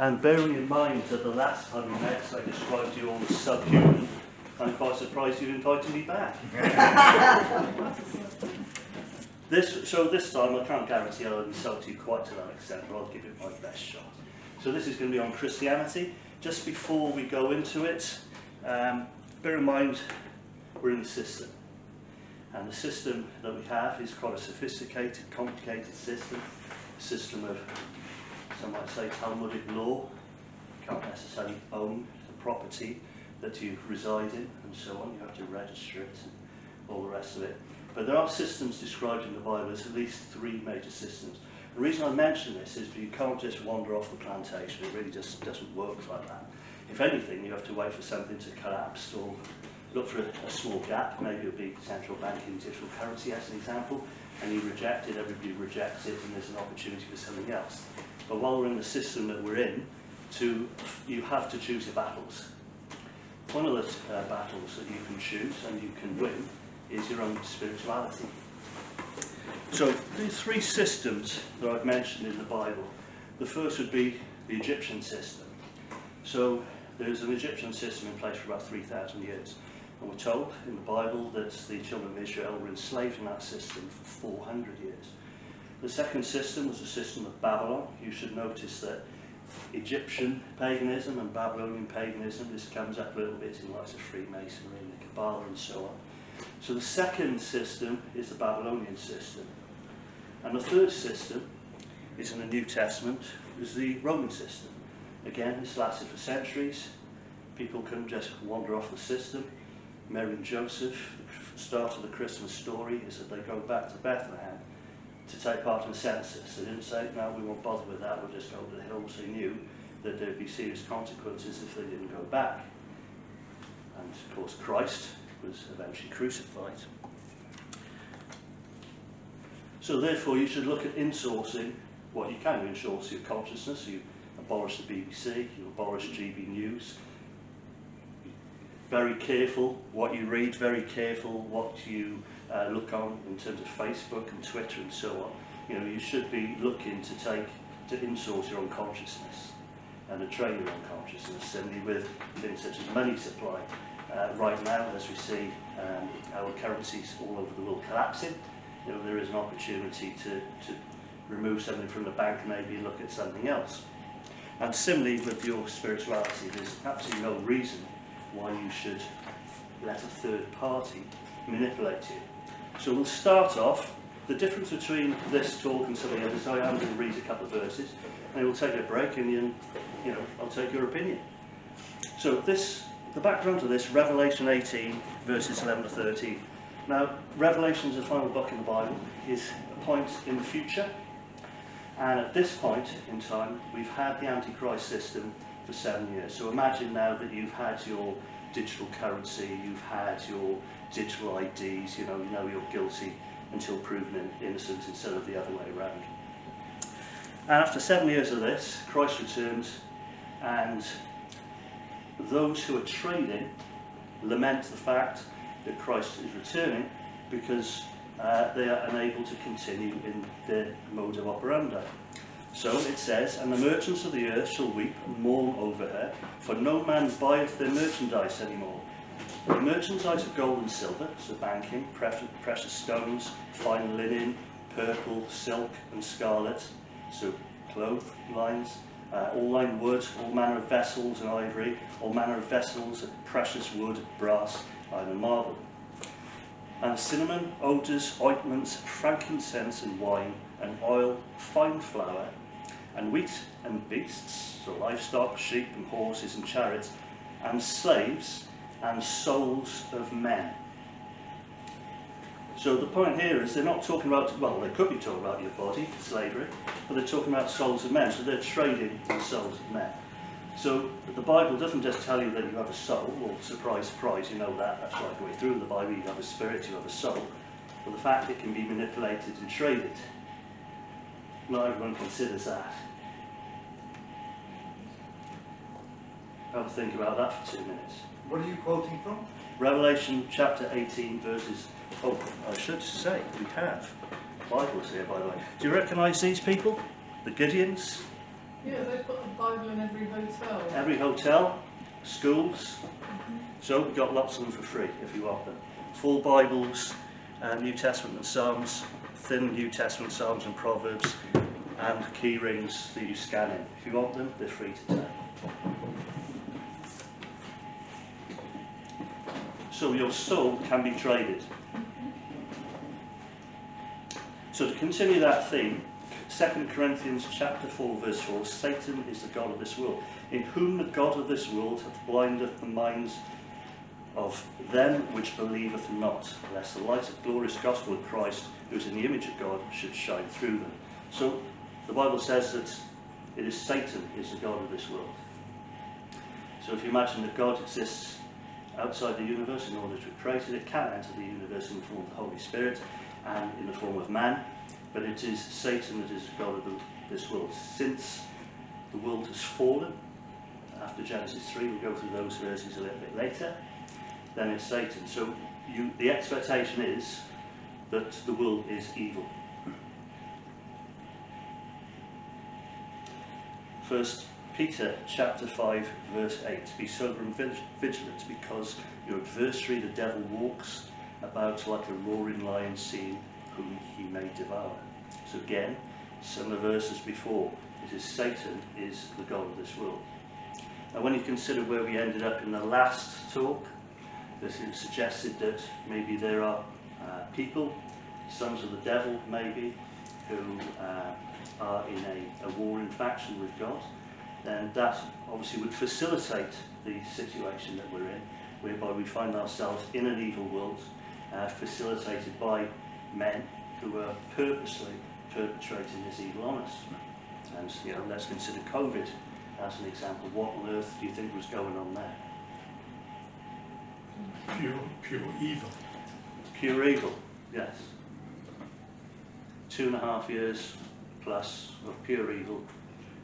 And bearing in mind that the last time we met, I described you all as subhuman, I'm quite surprised you invited me back. So this time, I can't guarantee I'll insult you quite to that extent, but I'll give it my best shot. So this is going to be on Christianity. Just before we go into it, bear in mind we're in the system. And the system that we have is quite a sophisticated, complicated system. A system of, some might say, Talmudic law. You can't necessarily own the property that you reside in and so on. You have to register it and all the rest of it. But there are systems described in the Bible. There's at least 3 major systems. The reason I mention this is that you can't just wander off the plantation. It really just doesn't work like that. If anything, you have to wait for something to collapse or look for a small gap. Maybe it would be central banking digital currency as an example, and you reject it, everybody rejects it, and there's an opportunity for something else. But while we're in the system that we're in, you have to choose your battles. One of the battles that you can choose and you can win is your own spirituality. So these 3 systems that I've mentioned in the Bible, the first would be the Egyptian system. So there's an Egyptian system in place for about 3,000 years. And we're told in the Bible that the children of Israel were enslaved in that system for 400 years. The second system was the system of Babylon. You should notice that Egyptian paganism and Babylonian paganism, this comes up a little bit in light of Freemasonry and the Kabbalah and so on. So the second system is the Babylonian system. And the third system is in the New Testament, is the Roman system. Again, this lasted for centuries. People couldn't just wander off the system. Mary and Joseph, the start of the Christmas story is that they go back to Bethlehem to take part in the census. They didn't say, no, we won't bother with that, we'll just go to the hills. They knew that there would be serious consequences if they didn't go back. And of course Christ was eventually crucified. So therefore you should look at insourcing what you can. You insource your consciousness, you abolish the BBC, you abolish GB News. Very careful what you read, very careful what you look on in terms of Facebook and Twitter and so on. You know, you should be looking to insource your own consciousness and to train your own consciousness, certainly with things such as money supply. Right now, as we see our currencies all over the world collapsing, you know, there is an opportunity to remove something from the bank and maybe look at something else. And similarly with your spirituality, there's absolutely no reason why you should let a third party manipulate you. So we'll start off, the difference between this talk and some of the others, I am going to read a couple of verses, and we'll take a break and you know, I'll take your opinion. So the background to this, Revelation 18, verses 11 to 13. Now, Revelation is the final book in the Bible, is a point in the future, and at this point in time, we've had the Antichrist system for 7 years. So imagine now that you've had your digital currency, you've had your digital IDs, you know you're guilty until proven innocent instead of the other way around. And after 7 years of this, Christ returns, and those who are trading lament the fact that Christ is returning because they are unable to continue in their mode operandi. So it says, and the merchants of the earth shall weep and mourn over her, for no man buyeth their merchandise anymore. The merchandise of gold and silver, so banking, precious stones, fine linen, purple, silk and scarlet, so clotheslines, all lined wood, all manner of vessels and ivory, all manner of vessels of precious wood, brass, iron and marble. And cinnamon, odours, ointments, frankincense and wine, and oil, fine flour, and wheat and beasts, so livestock, sheep and horses and chariots, and slaves and souls of men. So the point here is they're not talking about, well, they could be talking about your body, slavery, but they're talking about souls of men, so they're trading in souls of men. So the Bible doesn't just tell you that you have a soul, or surprise, surprise, you know that's right the way through in the Bible, you have a spirit, you have a soul, but the fact it can be manipulated and traded, not everyone considers that. Have a think about that for 2 minutes. What are you quoting from? Revelation chapter 18 verses, oh, I should say, we have Bibles here by the way. Do you recognise these people? The Gideons? Yeah, they put a Bible in every hotel? Every hotel, schools. So we've got lots of them for free if you want them. Full Bibles, New Testament and Psalms, thin New Testament Psalms and Proverbs, and key rings that you scan in. If you want them, they're free to take. So your soul can be traded. So to continue that theme, 2 Corinthians chapter 4 verse 4, Satan is the god of this world, in whom the god of this world hath blinded the minds of them which believeth not, lest the light of glorious gospel of Christ, who is in the image of God, should shine through them. So the Bible says that it is Satan is the god of this world. So if you imagine that God exists outside the universe in order to have created it, can enter the universe in the form of the Holy Spirit and in the form of man, but it is Satan that is the god of this world. Since the world has fallen, after Genesis 3, we'll go through those verses a little bit later, then it's Satan. So the expectation is that the world is evil. First Peter chapter 5 verse 8, be sober and vigilant, because your adversary the devil walks about like a roaring lion, seeking whom he may devour. So again, similar verses before, it is Satan is the god of this world. And when you consider where we ended up in the last talk, this is suggested that maybe there are people, sons of the devil maybe, who are in a warring faction with God, then that obviously would facilitate the situation that we're in, whereby we find ourselves in an evil world, facilitated by men who are purposely perpetrating this evil on us. And let's consider COVID as an example. What on earth do you think was going on there? Pure evil. Pure evil, yes. 2.5 years plus of pure evil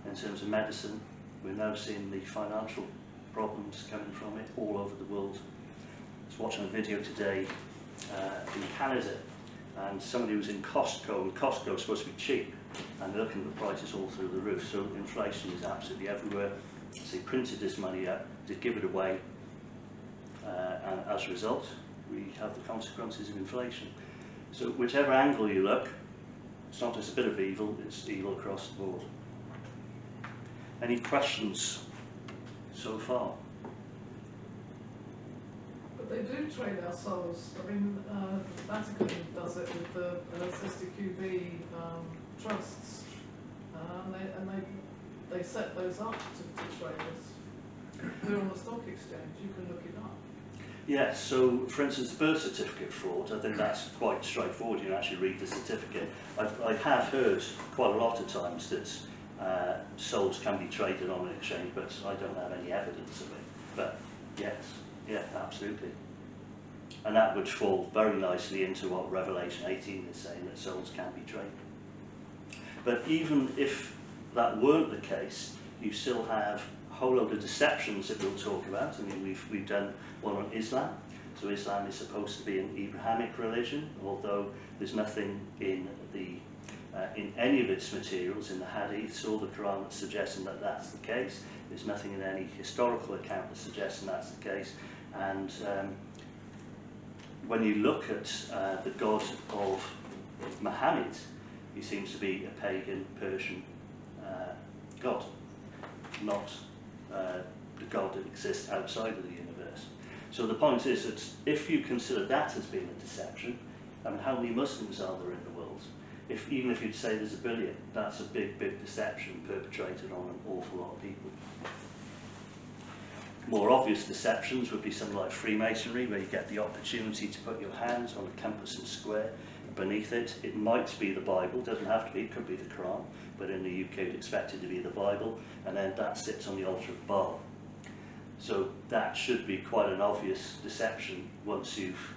in terms of medicine. We're now seeing the financial problems coming from it all over the world. I was watching a video today in Canada, and somebody was in Costco, and Costco is supposed to be cheap, and they're looking at the prices all through the roof. So inflation is absolutely everywhere. So they printed this money out to give it away, and as a result we have the consequences of inflation. So whichever angle you look, it's not just a bit of evil, it's evil across the board. Any questions so far? But they do trade our souls. I mean, the Vatican does it with the SSTQB trusts, and they set those up to trade us. They're on the stock exchange, you can look it up. Yes, so for instance, the birth certificate fraud, I think that's quite straightforward. You can actually read the certificate. I have heard quite a lot of times that souls can be traded on an exchange, but I don't have any evidence of it. But yes, yeah, absolutely. And that would fall very nicely into what Revelation 18 is saying, that souls can be traded. But even if that weren't the case, you still have a whole load of deceptions that we'll talk about. I mean, we've done one on Islam. So Islam is supposed to be an Abrahamic religion, although there's nothing in any of its materials, in the Hadiths or the Quran, that's suggesting that that's the case. There's nothing in any historical account that's suggesting that's the case. And when you look at the god of Muhammad, he seems to be a pagan Persian god, not the god that exists outside of the universe. So the point is that if you consider that as being a deception, I mean, how many Muslims are there in the world? Even if you'd say there's 1 billion, that's a big, big deception perpetrated on an awful lot of people. More obvious deceptions would be something like Freemasonry, where you get the opportunity to put your hands on a compass and square. Beneath it, it might be the Bible, doesn't have to be, it could be the Quran, but in the UK you'd expect it to be the Bible, and then that sits on the altar of Baal. So that should be quite an obvious deception once you've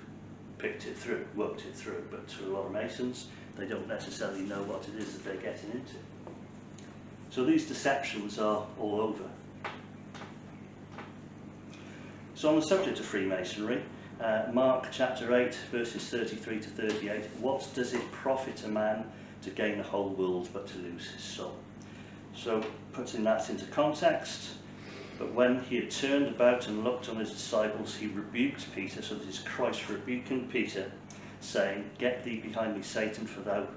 picked it through, worked it through, but to a lot of Masons, they don't necessarily know what it is that they're getting into. So these deceptions are all over. So on the subject of Freemasonry, Mark chapter 8 verses 33 to 38, what does it profit a man to gain the whole world but to lose his soul? So putting that into context, but when he had turned about and looked on his disciples, he rebuked Peter. So this is Christ rebuking Peter, saying, "Get thee behind me, Satan, for thou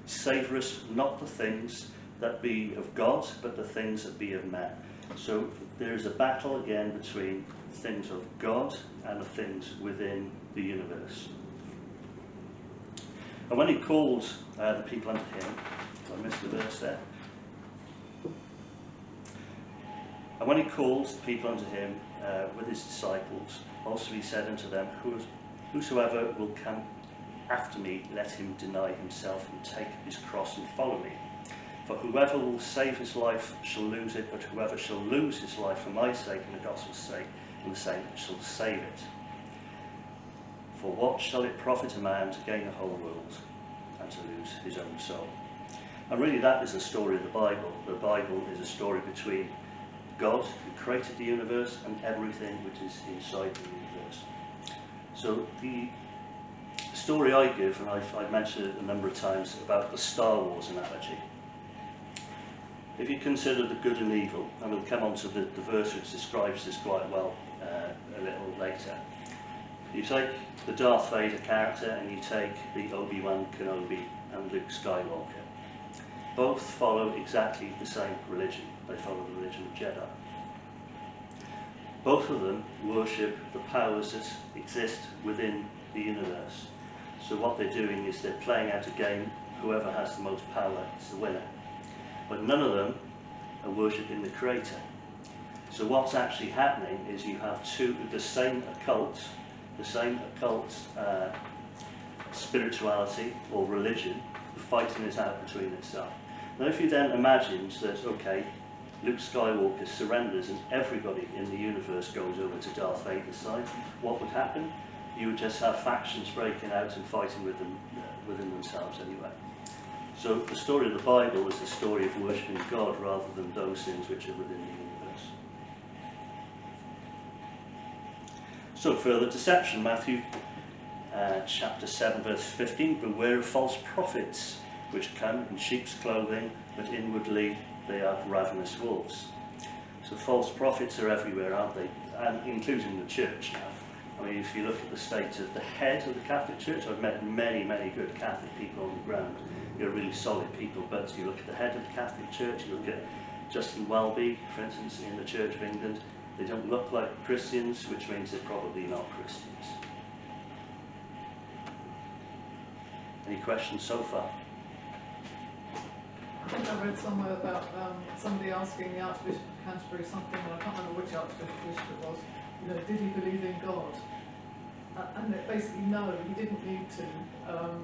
savourest not the things that be of God, but the things that be of man." So there is a battle again between things of God and the things within the universe. And when he called the people unto him, I missed the verse there. And when he called the people unto him with his disciples, also he said unto them, "Whosoever will come after me, let him deny himself and take his cross and follow me. For whoever will save his life shall lose it, but whoever shall lose his life for my sake and the gospel's sake, and the same shall save it. For what shall it profit a man to gain the whole world and to lose his own soul?" And really that is the story of the Bible. The Bible is a story between God, who created the universe, and everything which is inside the universe. So the story I give, and I've mentioned it a number of times, about the Star Wars analogy. If you consider the good and evil, and we'll come on to the verse which describes this quite well a little later. You take the Darth Vader character and you take the Obi-Wan Kenobi and Luke Skywalker. Both follow exactly the same religion. They follow the religion of Jedi. Both of them worship the powers that exist within the universe. So what they're doing is they're playing out a game, whoever has the most power is the winner. But none of them are worshipping the Creator. So what's actually happening is you have the same occult spirituality or religion fighting it out between itself. Now if you then imagined that, okay, Luke Skywalker surrenders and everybody in the universe goes over to Darth Vader's side, what would happen? You would just have factions breaking out and fighting within themselves anyway. So the story of the Bible is the story of worshipping God rather than those things which are within the universe. So further deception, Matthew chapter 7 verse 15, "Beware of false prophets, which come in sheep's clothing, but inwardly they are ravenous wolves." So false prophets are everywhere, aren't they? And including the church now. I mean, if you look at the state of the head of the Catholic Church, I've met many, many good Catholic people on the ground. They're really solid people, but you look at the head of the Catholic Church, you look at Justin Welby, for instance, in the Church of England, they don't look like Christians, which means they're probably not Christians. Any questions so far? I think I read somewhere about somebody asking the Archbishop of Canterbury something, and I can't remember which Archbishop it was, did he believe in God? And it basically, no, he didn't need to.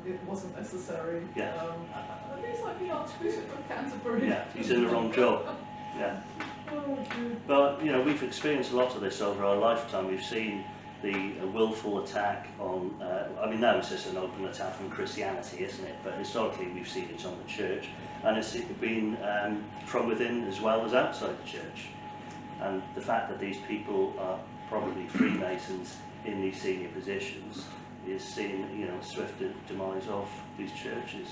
It wasn't necessary. Yeah. And he's like the Archbishop of Canterbury. Yeah, he's in the wrong job. Yeah. Oh, dear. But, we've experienced a lot of this over our lifetime. We've seen the willful attack on, now it's just an open attack on Christianity, isn't it? But historically we've seen it on the church, and it's been from within as well as outside the church. And the fact that these people are probably Freemasons in these senior positions is seeing, swift demise of these churches.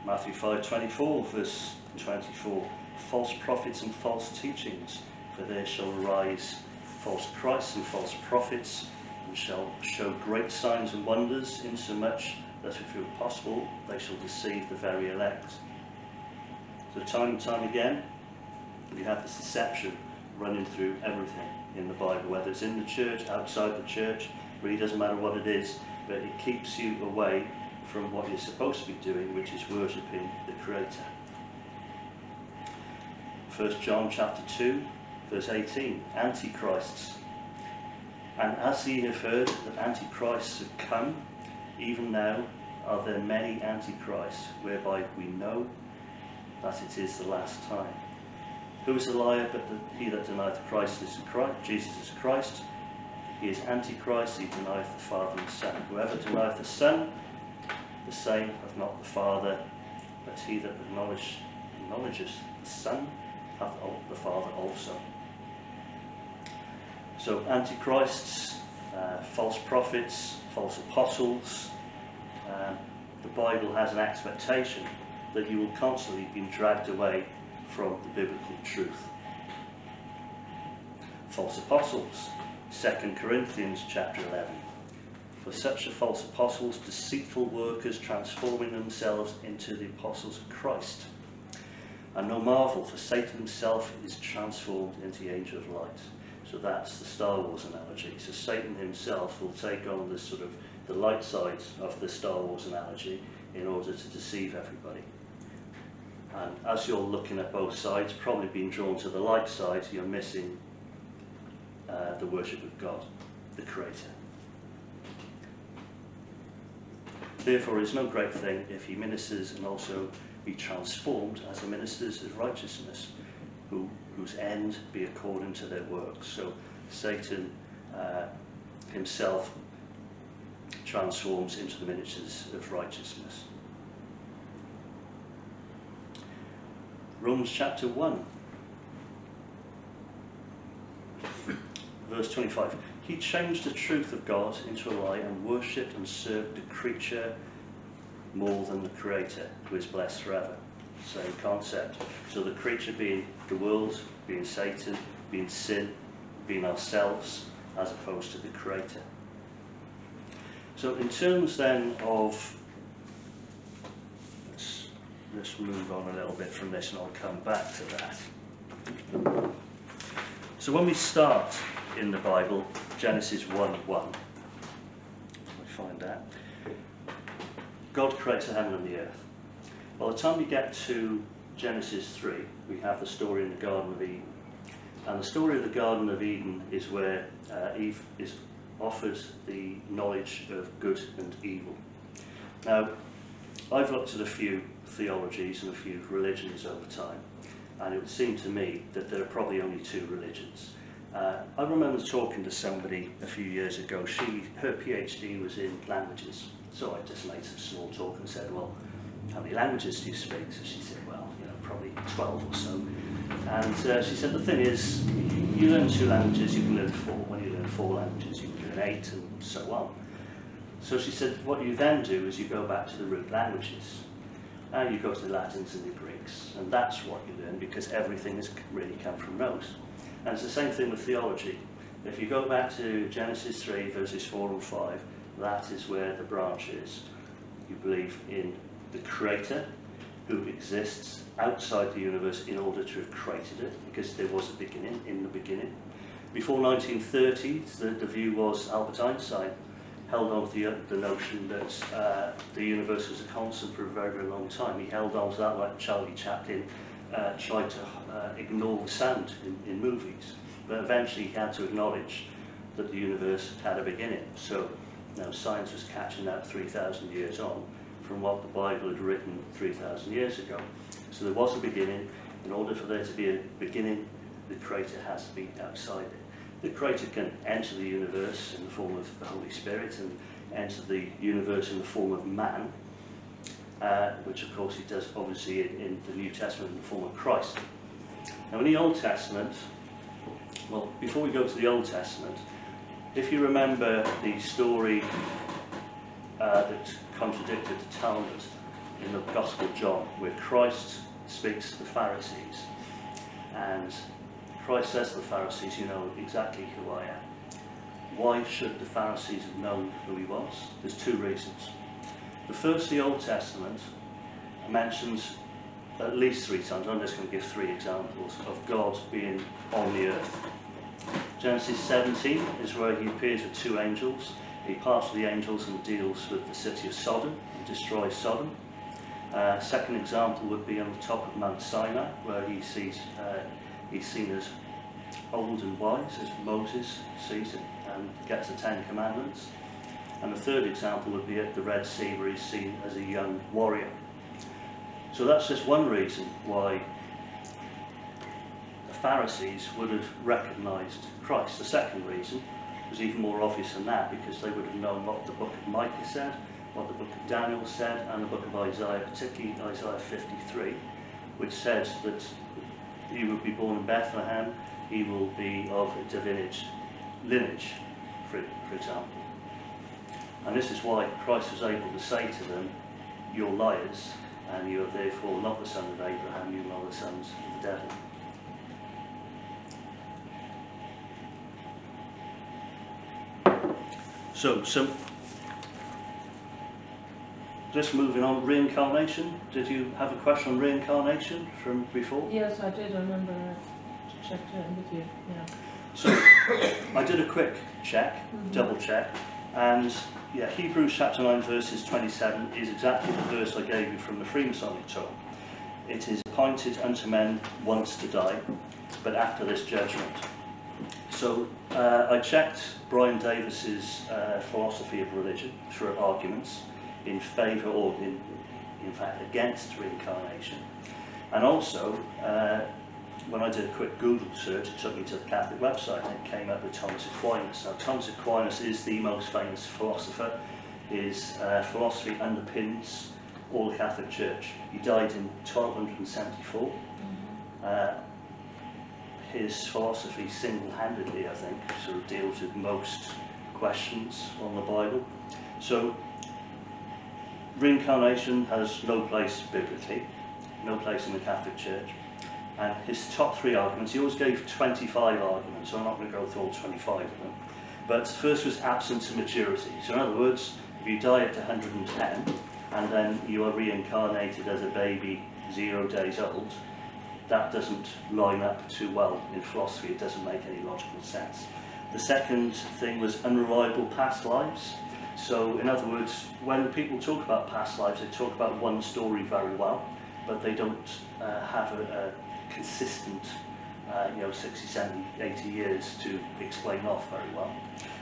Matthew 5:24, verse 24, "False prophets and false teachings, for there shall arise false Christs and false prophets, and shall show great signs and wonders, insomuch that if it were possible, they shall deceive the very elect." So time and time again, you have this deception running through everything in the Bible, whether it's in the church, outside the church, really doesn't matter what it is, but it keeps you away from what you're supposed to be doing, which is worshipping the Creator. 1 John chapter 2, verse 18, "Antichrists. And as ye have heard that antichrists have come, even now are there many antichrists, whereby we know that it is the last time. Who is a liar but he that denieth Jesus is Christ? He is Antichrist, he denieth the Father and the Son. Whoever denieth the Son, the same hath not the Father, but he that acknowledges the Son hath the Father also." So antichrists, false prophets, false apostles, the Bible has an expectation that you will constantly be dragged away from the biblical truth. False apostles, 2 Corinthians chapter 11. For such are false apostles, deceitful workers, transforming themselves into the apostles of Christ. And no marvel, for Satan himself is transformed into the angel of light. So that's the Star Wars analogy. So Satan himself will take on this sort of the light side of the Star Wars analogy in order to deceive everybody. And as you're looking at both sides, probably being drawn to the light side, you're missing the worship of God, the Creator. Therefore, it is no great thing if he ministers and also be transformed as the ministers of righteousness, whose end be according to their works. So Satan himself transforms into the ministers of righteousness. Romans chapter 1, verse 25. He changed the truth of God into a lie and worshipped and served the creature more than the Creator, who is blessed forever. Same concept. So the creature being the world, being Satan, being sin, being ourselves, as opposed to the Creator. So in terms then of, let's move on a little bit from this and I'll come back to that. So when we start in the Bible, Genesis 1:1, we find that God creates the heaven and the earth. By the time we get to Genesis 3, we have the story in the Garden of Eden. And the story of the Garden of Eden is where Eve is offered the knowledge of good and evil. Now, I've looked at a few theologies and a few religions over time, and it would seem to me that there are probably only two religions. I remember talking to somebody a few years ago. Her PhD was in languages, so I just made some small talk and said, well, how many languages do you speak? So she said, well, probably 12 or so. And she said, the thing is, you learn 2 languages, you can learn 4. When you learn 4 languages, you can learn 8, and so on. So she said, what you then do is you go back to the root languages. And you go to the Latins and the Greeks, and that's what you learn, because everything has really come from those. And it's the same thing with theology. If you go back to Genesis 3, verses 4 and 5, that is where the branch is. You believe in the Creator, who exists outside the universe in order to have created it, because there was a beginning, in the beginning. Before 1930, the view was, Albert Einstein held on to the notion that the universe was a constant for a very, very long time. He held on to that like Charlie Chaplin tried to ignore the sound in movies. But eventually he had to acknowledge that the universe had a beginning. So now science was catching up 3,000 years on from what the Bible had written 3,000 years ago. So there was a beginning. In order for there to be a beginning, the Creator has to be outside it. The Creator can enter the universe in the form of the Holy Spirit and enter the universe in the form of man, which of course he does obviously in the New Testament in the form of Christ. Now in the Old Testament, well, before we go to the Old Testament, if you remember the story that contradicted the Talmud in the Gospel of John, where Christ speaks to the Pharisees, and Christ says to the Pharisees, you know exactly who I am. Why should the Pharisees have known who he was? There's 2 reasons. The first, the Old Testament mentions at least 3 times, I'm just going to give 3 examples, of God being on the earth. Genesis 17 is where he appears with 2 angels. He parts with the angels and deals with the city of Sodom and destroys Sodom. Second example would be on the top of Mount Sinai, where he's seen as old and wise, as Moses sees it, and gets the 10 Commandments. And the third example would be at the Red Sea, where he's seen as a young warrior. So that's just one reason why the Pharisees would have recognised Christ. The second reason was even more obvious than that, because they would have known what the book of Micah said, what the book of Daniel said, and the book of Isaiah, particularly Isaiah 53, which says that he will be born in Bethlehem, he will be of a divinage lineage, for example. And this is why Christ was able to say to them, you're liars, and you are therefore not the son of Abraham, you are the sons of the devil. So just moving on, reincarnation. Did you have a question on reincarnation from before? Yes, I did. I remember I checked it with you. Yeah. So I did a quick check, double check, and yeah, Hebrews chapter 9 verses 27 is exactly the verse I gave you from the Freemasonic talk. It is appointed unto men once to die, but after this judgment. So I checked Brian Davis's philosophy of religion for arguments in favour or in fact against reincarnation, and also when I did a quick Google search, it took me to the Catholic website and it came up with Thomas Aquinas. Now Thomas Aquinas is the most famous philosopher. His philosophy underpins all the Catholic Church. He died in 1274. His philosophy single-handedly, I think, sort of deals with most questions on the Bible. So reincarnation has no place biblically, no place in the Catholic Church. And his top 3 arguments, he always gave 25 arguments, so I'm not going to go through all 25 of them. But first was absence of maturity. So in other words, if you die at 110 and then you are reincarnated as a baby 0 days old, that doesn't line up too well in philosophy. It doesn't make any logical sense. The second thing was unreliable past lives. So in other words, when people talk about past lives, they talk about one story very well, but they don't have a consistent 60, 70, 80 years to explain off very well.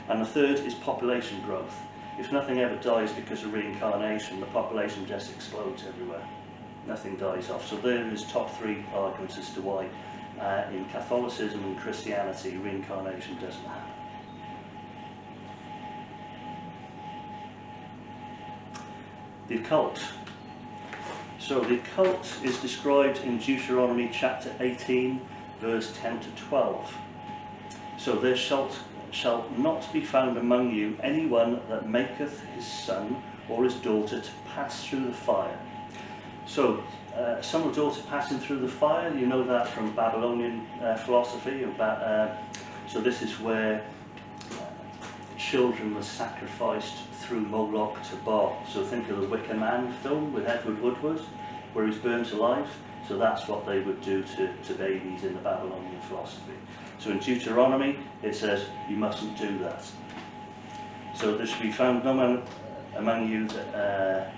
And the third is population growth. If nothing ever dies because of reincarnation, the population just explodes everywhere. Nothing dies off. So there is top 3 arguments as to why in Catholicism and Christianity reincarnation doesn't happen. The occult. So the occult is described in Deuteronomy chapter 18 verse 10 to 12. So there shall not be found among you anyone that maketh his son or his daughter to pass through the fire. So son or daughter passing through the fire, you know that from Babylonian philosophy. So this is where children were sacrificed through Moloch to Baal. So think of the Wicker Man film with Edward Woodward, where he's burnt alive. So that's what they would do to babies in the Babylonian philosophy. So in Deuteronomy it says you mustn't do that. So there should be found no man among you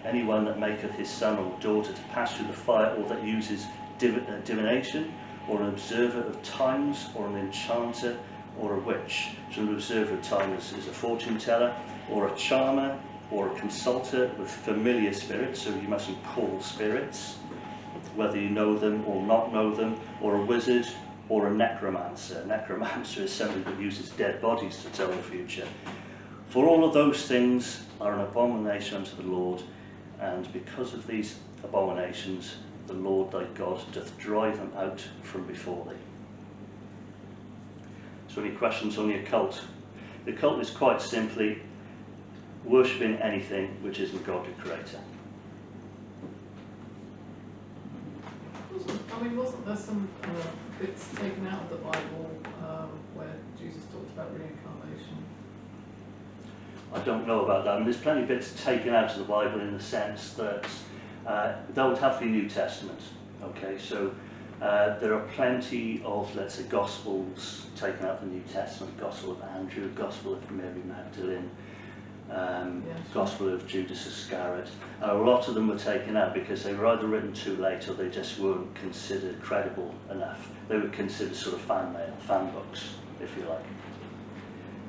anyone that maketh his son or daughter to pass through the fire, or that uses divination, or an observer of times, or an enchanter, or a witch. So an observer of times is a fortune teller, or a charmer, or a consulter with familiar spirits. So you mustn't call spirits, whether you know them or not know them, or a wizard, or a necromancer. A necromancer is somebody that uses dead bodies to tell the future. For all of those things are an abomination unto the Lord, and because of these abominations the Lord thy God doth drive them out from before thee. So any questions on the occult? The occult is quite simply worshipping anything which isn't God the Creator. Wasn't there some bits taken out of the Bible where Jesus talked about reincarnation? I don't know about that. There's plenty of bits taken out of the Bible in the sense that that would have to be New Testament. Okay, so there are plenty of, let's say, Gospels taken out of the New Testament. Gospel of Andrew, Gospel of Mary Magdalene, Gospel of Judas Iscariot. And a lot of them were taken out because they were either written too late or they just weren't considered credible enough. They were considered sort of fan mail, fan books, if you like.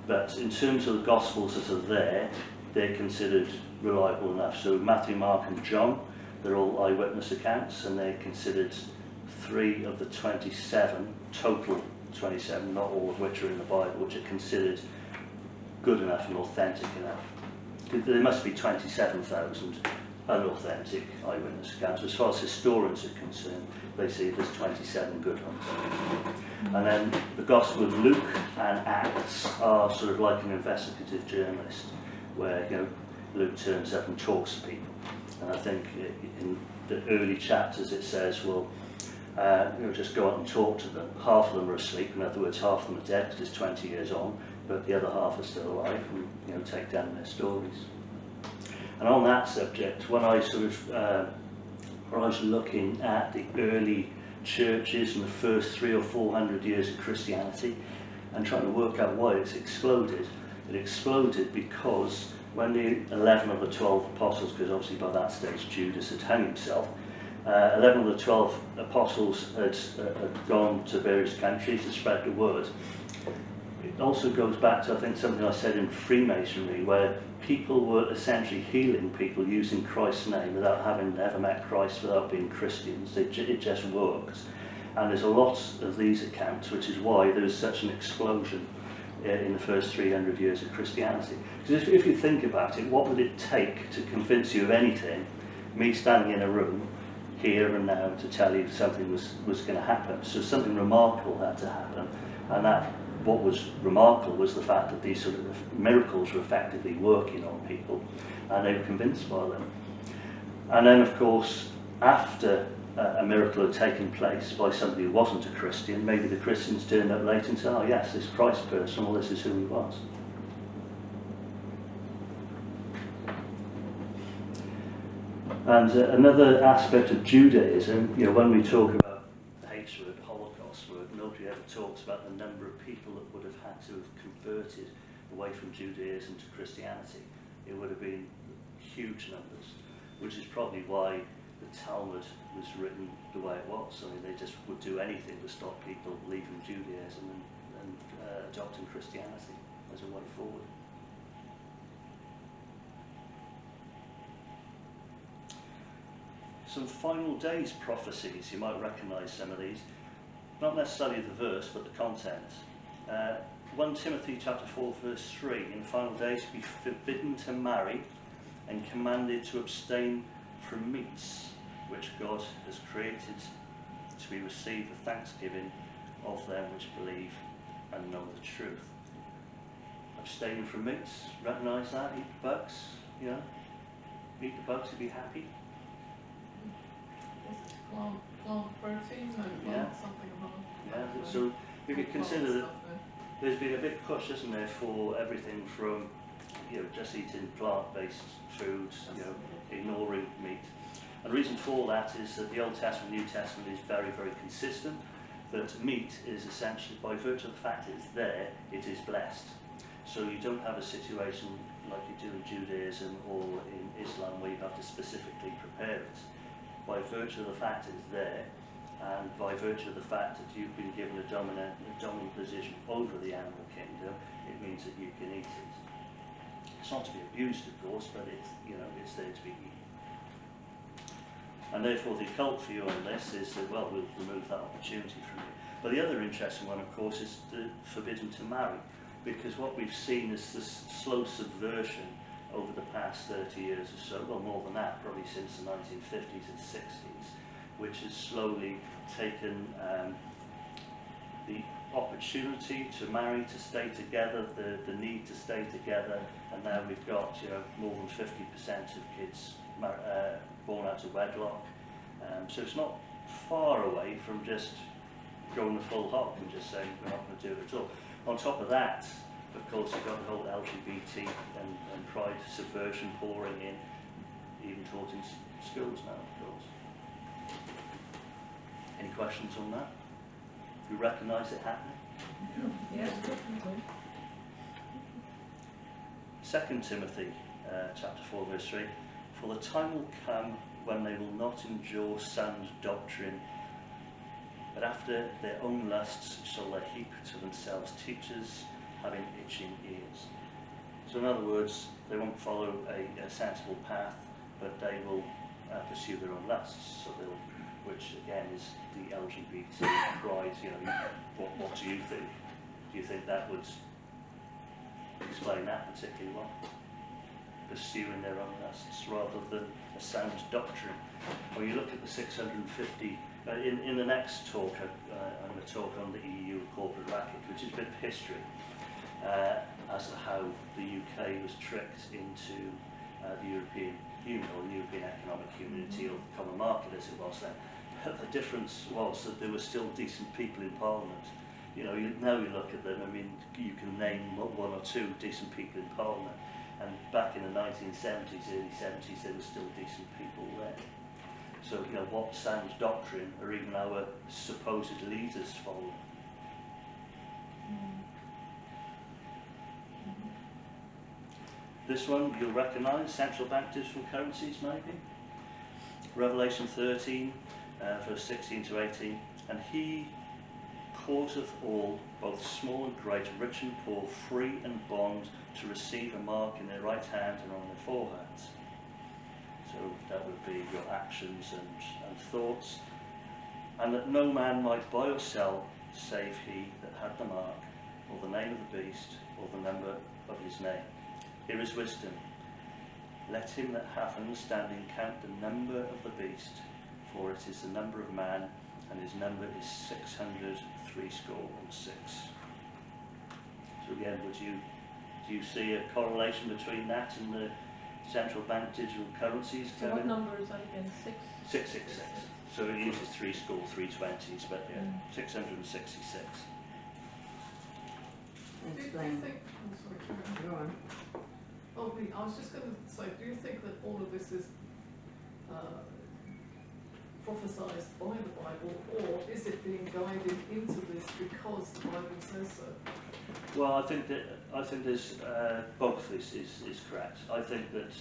But in terms of the Gospels that are there, they're considered reliable enough. So Matthew, Mark and John, they're all eyewitness accounts, and they're considered 3 of the 27, total 27, not all of which are in the Bible, which are considered good enough and authentic enough. There must be 27,000 unauthentic eyewitness accounts. As far as historians are concerned, they see there's 27 good ones. And then the Gospel of Luke and Acts are sort of like an investigative journalist, where Luke turns up and talks to people. And I think the early chapters it says, well, just go out and talk to them. Half of them are asleep, in other words, half of them are dead because it's 20 years on, but the other half are still alive, and take down their stories. And on that subject, when I when I was looking at the early churches in the first 300 or 400 years of Christianity and trying to work out why it's exploded, it exploded because when the 11 of the 12 apostles, because obviously by that stage Judas had hung himself, 11 of the 12 apostles had gone to various countries to spread the word. It also goes back to, I think, something I said in Freemasonry, where people were essentially healing people using Christ's name without having ever met Christ, without being Christians. It just worked. And there's a lot of these accounts, which is why there's such an explosion in the first 300 years of Christianity. Because if you think about it, what would it take to convince you of anything, me standing in a room, here and now, to tell you something was going to happen? So something remarkable had to happen, and that what was remarkable was the fact that these sort of miracles were effectively working on people, and they were convinced by them. And then, of course, after a miracle had taken place by somebody who wasn't a Christian, maybe the Christians turned up later and said, oh yes, this Christ person, well, this is who he was. And another aspect of Judaism, when we talk about the H word, the Holocaust word, nobody ever talks about the number of people that would have had to have converted away from Judaism to Christianity. It would have been huge numbers, which is probably why the Talmud was written the way it was. I mean, they just would do anything to stop people leaving Judaism and adopting Christianity as a way forward. Some final days prophecies, you might recognise some of these. Not necessarily the verse, but the content. 1 Timothy chapter 4 verse 3, in the final days be forbidden to marry and commanded to abstain from meats which God has created to be received with thanksgiving of them which believe and know the truth. Abstaining from meats, recognise that? Eat the bugs, eat the bugs to be happy. Plant protein, no, plant something above. Yeah, so if you consider that there's been a big push, isn't there, for everything from just eating plant-based foods, ignoring meat. And the reason for that is that the Old Testament and New Testament is very, very consistent, that meat is essentially, by virtue of the fact it's there, it is blessed. So you don't have a situation like you do in Judaism or in Islam where you have to specifically prepare it. By virtue of the fact it's there, and by virtue of the fact that you've been given a dominant position over the animal kingdom, it means that you can eat it. It's not to be abused, of course, but it's there to be eaten. And therefore the occult view on this is that, well, we'll remove that opportunity from you. But the other interesting one, of course, is the forbidden to marry, because what we've seen is this slow subversion over the past 30 years or so, well, more than that, probably since the 1950s and 60s, which has slowly taken the opportunity to marry, to stay together, the need to stay together, and now we've got more than 50% of kids born out of wedlock. So it's not far away from just going the full hog and just saying we're not going to do it at all. On top of that, of course, you've got the whole LGBT and pride subversion pouring in, even taught in schools now, of course. Any questions on that? You recognise it happening? Yeah, definitely. 2 Timothy chapter 4 verse 3, for the time will come when they will not endure sound doctrine, but after their own lusts shall they heap to themselves teachers having itching ears. So in other words, they won't follow a sensible path, but they will pursue their own lusts. So which again is the LGBT pride. What do you think? Do you think that would explain that particularly well? Pursuing their own lusts rather than a sound doctrine. When you look at the 650, in the next talk, I'm going to talk on the EU corporate racket, which is a bit of history as to how the UK was tricked into the European Union, or European Economic Community, or the Common Market as it was then. But the difference was that there were still decent people in Parliament. You know, now you look at them, I mean, you can name one or two decent people in Parliament, and back in the 1970s, early 70s, there were still decent people there. So, you know, what sound doctrine are even our supposed leaders following? This one you'll recognise, central bank digital currencies maybe. Revelation 13, verse 16 to 18. And he causeth all, both small and great, rich and poor, free and bond, to receive a mark in their right hand and on their foreheads. So that would be your actions and thoughts. And that no man might buy or sell, save he that had the mark, or the name of the beast, or the number of his name. Here is wisdom. Let him that hath understanding count the number of the beast, for it is the number of man, and his number is 666. So again, do you see a correlation between that and the central bank digital currencies? So what number is that again? 666. So it uses 320s, but yeah, 666. Explain. Go on. Oh, I was just going to say, do you think that all of this is prophesied by the Bible, or is it being guided into this because the Bible says so? Well, I think there's both is correct. I think that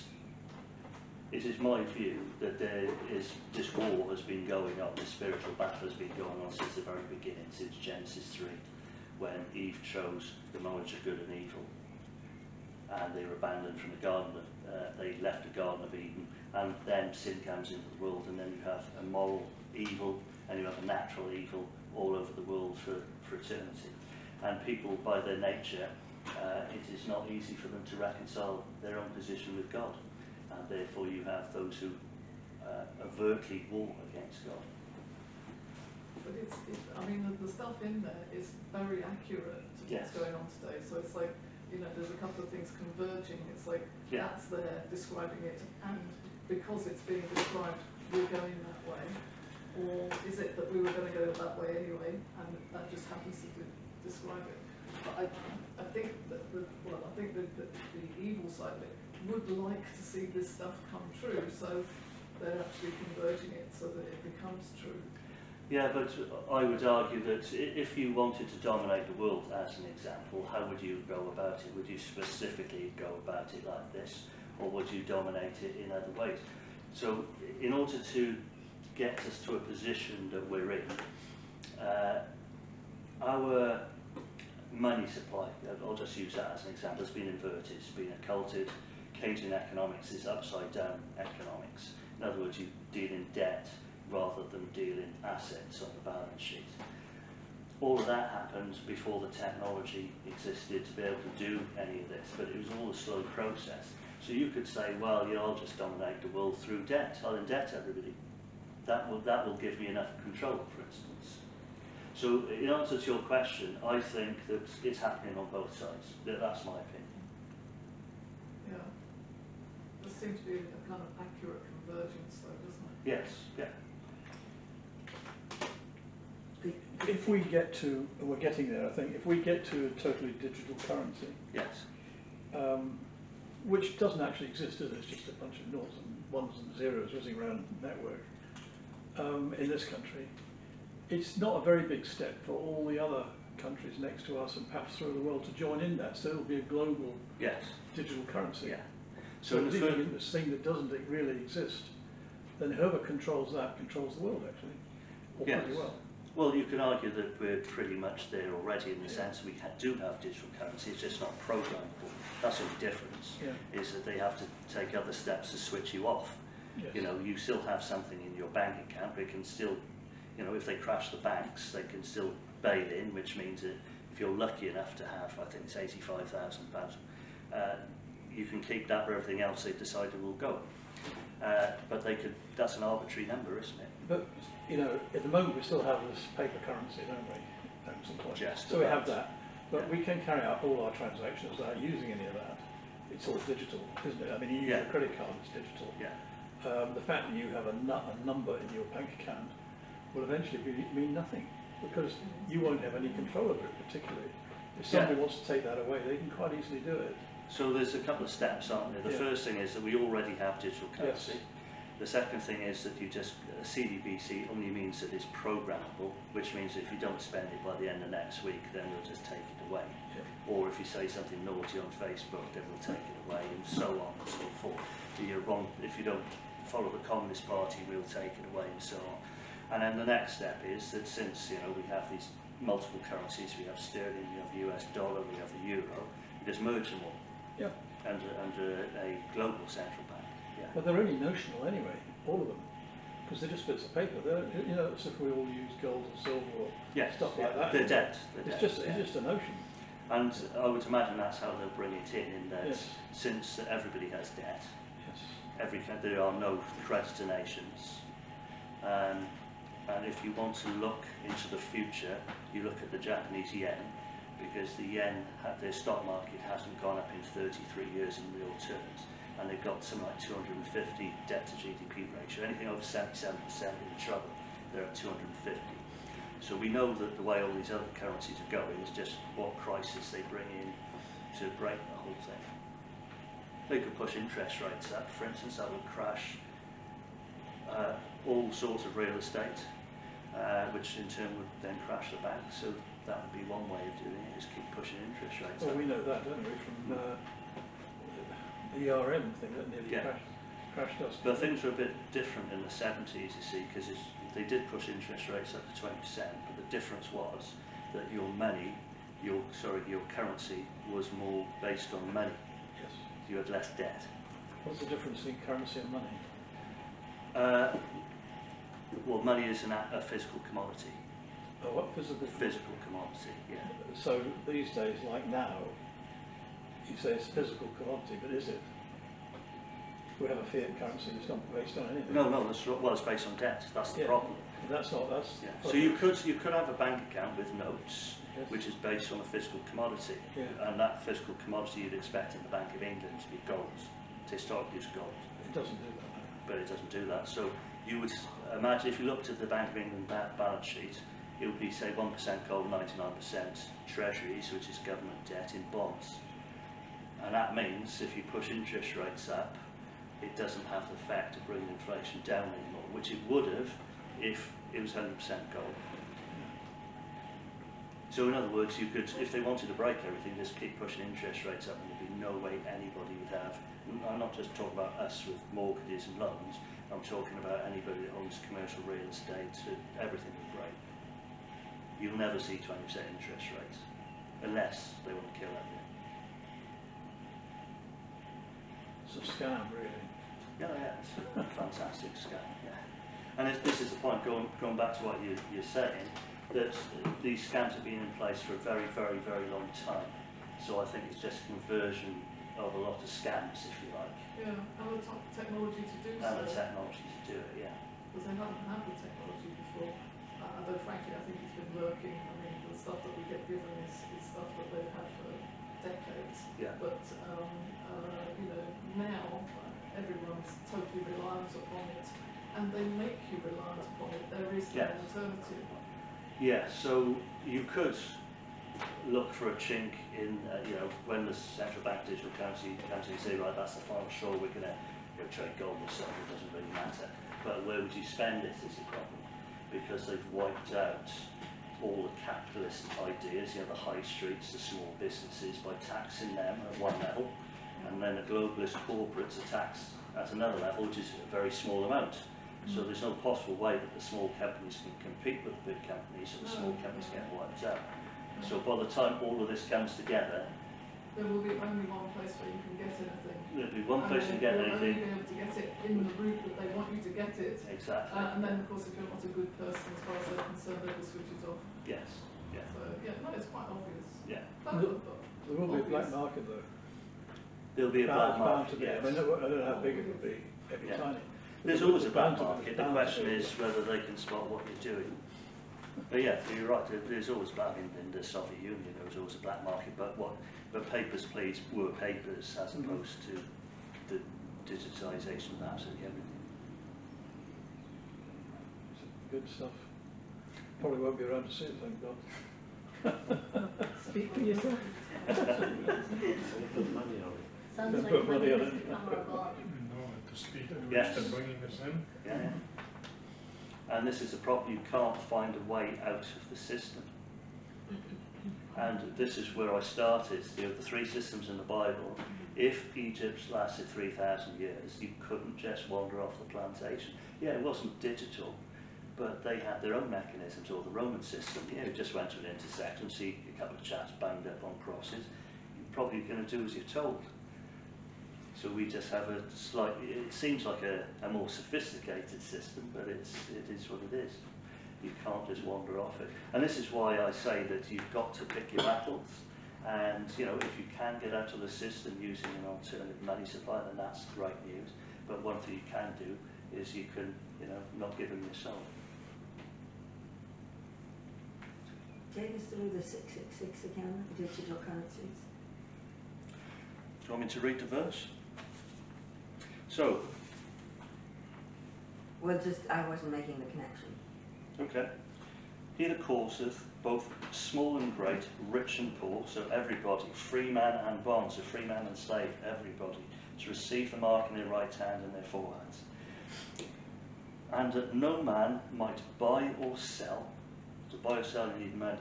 it is my view that this war has been going on, this spiritual battle has been going on since the very beginning, since Genesis 3, when Eve chose the knowledge of good and evil, and they were abandoned from the garden. They left the Garden of Eden, and then sin comes into the world, and then you have a moral evil, and you have a natural evil all over the world for eternity. And people, by their nature, it is not easy for them to reconcile their own position with God, and therefore you have those who overtly war against God. But I mean, the stuff in there is very accurate to what's going on today. So it's like, you know, there's a couple of things converging. It's like, that's there describing it, and because it's being described, we're going that way. Or is it that we were going to go that way anyway, and that just happens to describe it? But I think that the evil side of it would like to see this stuff come true, so they're actually converging it so that it becomes true. Yeah, but I would argue that if you wanted to dominate the world, as an example, how would you go about it? Would you specifically go about it like this, or would you dominate it in other ways? So in order to get us to a position that we're in, our money supply, I'll just use that as an example, has been inverted, it's been occulted. Keynesian economics is upside down economics. In other words, you deal in debt rather than deal in assets on the balance sheet. All of that happened before the technology existed to be able to do any of this, but it was all a slow process. So you could say, well, you know, I'll just dominate the world through debt. I'll indebt everybody. That will give me enough control, for instance. So in answer to your question, I think that it's happening on both sides. That's my opinion. Yeah. There seems to be a kind of accurate convergence though, doesn't it? Yes, yeah. If we get to, and we're getting there, I think, if we get to a totally digital currency, yes, which doesn't actually exist, is it? It's just a bunch of noughts and ones and zeros whizzing around the network in this country, it's not a very big step for all the other countries next to us and perhaps through the world to join in that. So it'll be a global digital currency. Yeah. So living in this thing that doesn't really exist, then whoever controls that controls the world actually, or pretty well. Well, you can argue that we're pretty much there already in the sense we do have digital currency, it's just not programmable. That's the only difference, is that they have to take other steps to switch you off. Yes. You know, you still have something in your bank account, but it can still, you know, if they crash the banks, they can still bail in, which means that if you're lucky enough to have, I think it's £85,000, you can keep that, but everything else they've decided will go. But they could, that's an arbitrary number, isn't it? But, you know, at the moment we still have this paper currency, don't we? Just so we have that. But we can carry out all our transactions without using any of that. it's all digital, isn't it? I mean, you use Yeah. a credit card, it's digital. Yeah. The fact that you have a number in your bank account will eventually mean nothing, because you won't have any control over it particularly. If somebody wants to take that away, they can quite easily do it. So there's a couple of steps, aren't there? The Yeah. first thing is that we already have digital currency. Yes. The second thing is that you just, CDBC only means that it's programmable, which means if you don't spend it by the end of next week, then we'll just take it away. Yeah. Or if you say something naughty on Facebook, then we'll take it away, and so on and so forth. If you don't follow the Communist Party, we'll take it away, and so on. And then the next step is that since we have these multiple currencies, we have sterling, we have the US dollar, we have the euro, we just merge them all Yeah. under a global central bank. Yeah. But they're only notional anyway, all of them, because they're just bits of paper. They're, as if we all use gold or silver or Yes, stuff like that. They're debt. It's just a notion. And I would imagine that's how they'll bring it in that Yes. since everybody has debt, Yes. there are no creditor nations. And if you want to look into the future, you look at the Japanese yen, because the yen, their stock market hasn't gone up in 33 years in real terms, and they've got something like 250 debt to GDP ratio. Anything over 77% in trouble, they're at 250. So we know that the way all these other currencies are going is just what crisis they bring in to break the whole thing. They could push interest rates up, for instance, that would crash all sorts of real estate, which in turn would then crash the bank. So that would be one way of doing it, is keep pushing interest rates Well, up. we know that, don't we, from the ERM thing that nearly crashed us. But things were a bit different in the 70s, you see, because they did push interest rates up to 20%, but the difference was that your money, your currency was more based on money. Yes. You had less debt. What's the difference between currency and money? Well, money is a physical commodity. Oh, what physical? Physical commodity, yeah. So these days, like now, you say it's a physical commodity, but is it? We have a fiat currency that's not based on anything. No, it's based on debt. That's the problem. That's not. Yeah. So you could have a bank account with notes, Yes. which is based on a physical commodity, Yeah. and that physical commodity you'd expect in the Bank of England to be gold. It's historically it's gold, It doesn't do that. but it doesn't do that. So you would imagine if you looked at the Bank of England balance sheet, it would be say 1% gold, 99% treasuries, which is government debt in bonds, and that means if you push interest rates up, it doesn't have the effect of bringing inflation down anymore, which it would have if it was 100% gold. So in other words, you could, if they wanted to break everything, just keep pushing interest rates up, and there'd be no way anybody would have. I'm not just talking about us with mortgages and loans. I'm talking about anybody that owns commercial real estate. Everything would break. You'll never see 20% interest rates unless they want to kill everything. It's a scam, really. Yeah, it's a fantastic scam. Yeah, and this is the point. Going back to what you're saying, that these scams have been in place for a very, very, very long time. So I think it's just a conversion of a lot of scams, if you like. Yeah, and the technology to do so. And the technology to do it, yeah. Because they haven't had the technology before. Although frankly, I think it's been lurking. I mean, the stuff that we get given is stuff that they've had for decades. Yeah. But now everyone's totally reliant upon it, and they make you reliant upon it. There is no alternative. Yeah, so you could look for a chink in, when the central bank digital currency comes in and say, right, that's the final straw, we're going to trade gold or silver, it doesn't really matter. But where would you spend it is the problem, because they've wiped out all the capitalist ideas, the high streets, the small businesses, by taxing them at one level, and then the globalist corporates are taxed at another level, which is a very small amount. So there's no possible way that the small companies can compete with the big companies, so the small companies get wiped out. So by the time all of this comes together, there will be only one place where you can get anything. there'll be one place to get You'll anything. only be able to get it in the route that they want you to get it. Exactly. And then, of course, if you're not a good person, as far as they're concerned, they will switch it off. Yes. Yeah. So, yeah, no, it's quite obvious. Yeah. There will be a black market, though. There'll be a black market. Yes. I don't know how big it will be. It'll be tiny. There's always a black market. The question is whether they can spot what you're doing. But yeah, you're right. There's always black in the Soviet Union. There was always a black market, but papers, please, were papers as opposed to the digitisation of absolutely everything. Good stuff. Probably won't be around to see it, thank God. Speak for yourself. Put money on it. Sounds Don't like put money money on has it. become our god. No, at the speed at which Yes. they're bringing this in. Yeah. And this is a problem. You can't find a way out of the system. And this is where I started. You know, the three systems in the Bible. If Egypt lasted 3,000 years, you couldn't just wander off the plantation. Yeah, it wasn't digital, but they had their own mechanisms, or the Roman system. You know, just went to an intersection, see a couple of chaps banged up on crosses. You're probably going to do as you're told. So we just have a slightly, it seems like a more sophisticated system, but it is what it is. You can't just wander off it. And this is why I say that you've got to pick your battles. And, you know, if you can get out of the system using an alternative money supply, then that's great news. But one thing you can do is you can, you know, not give them your soul. Take us through the 666 again, the digital currencies. Do you want me to read the verse? So, Well, just, I wasn't making the connection. okay. He that causeth both small and great, rich and poor, so everybody, free man and bond, so free man and slave, everybody, to receive the mark in their right hand and their foreheads. And that no man might buy or sell, to buy or sell you need money,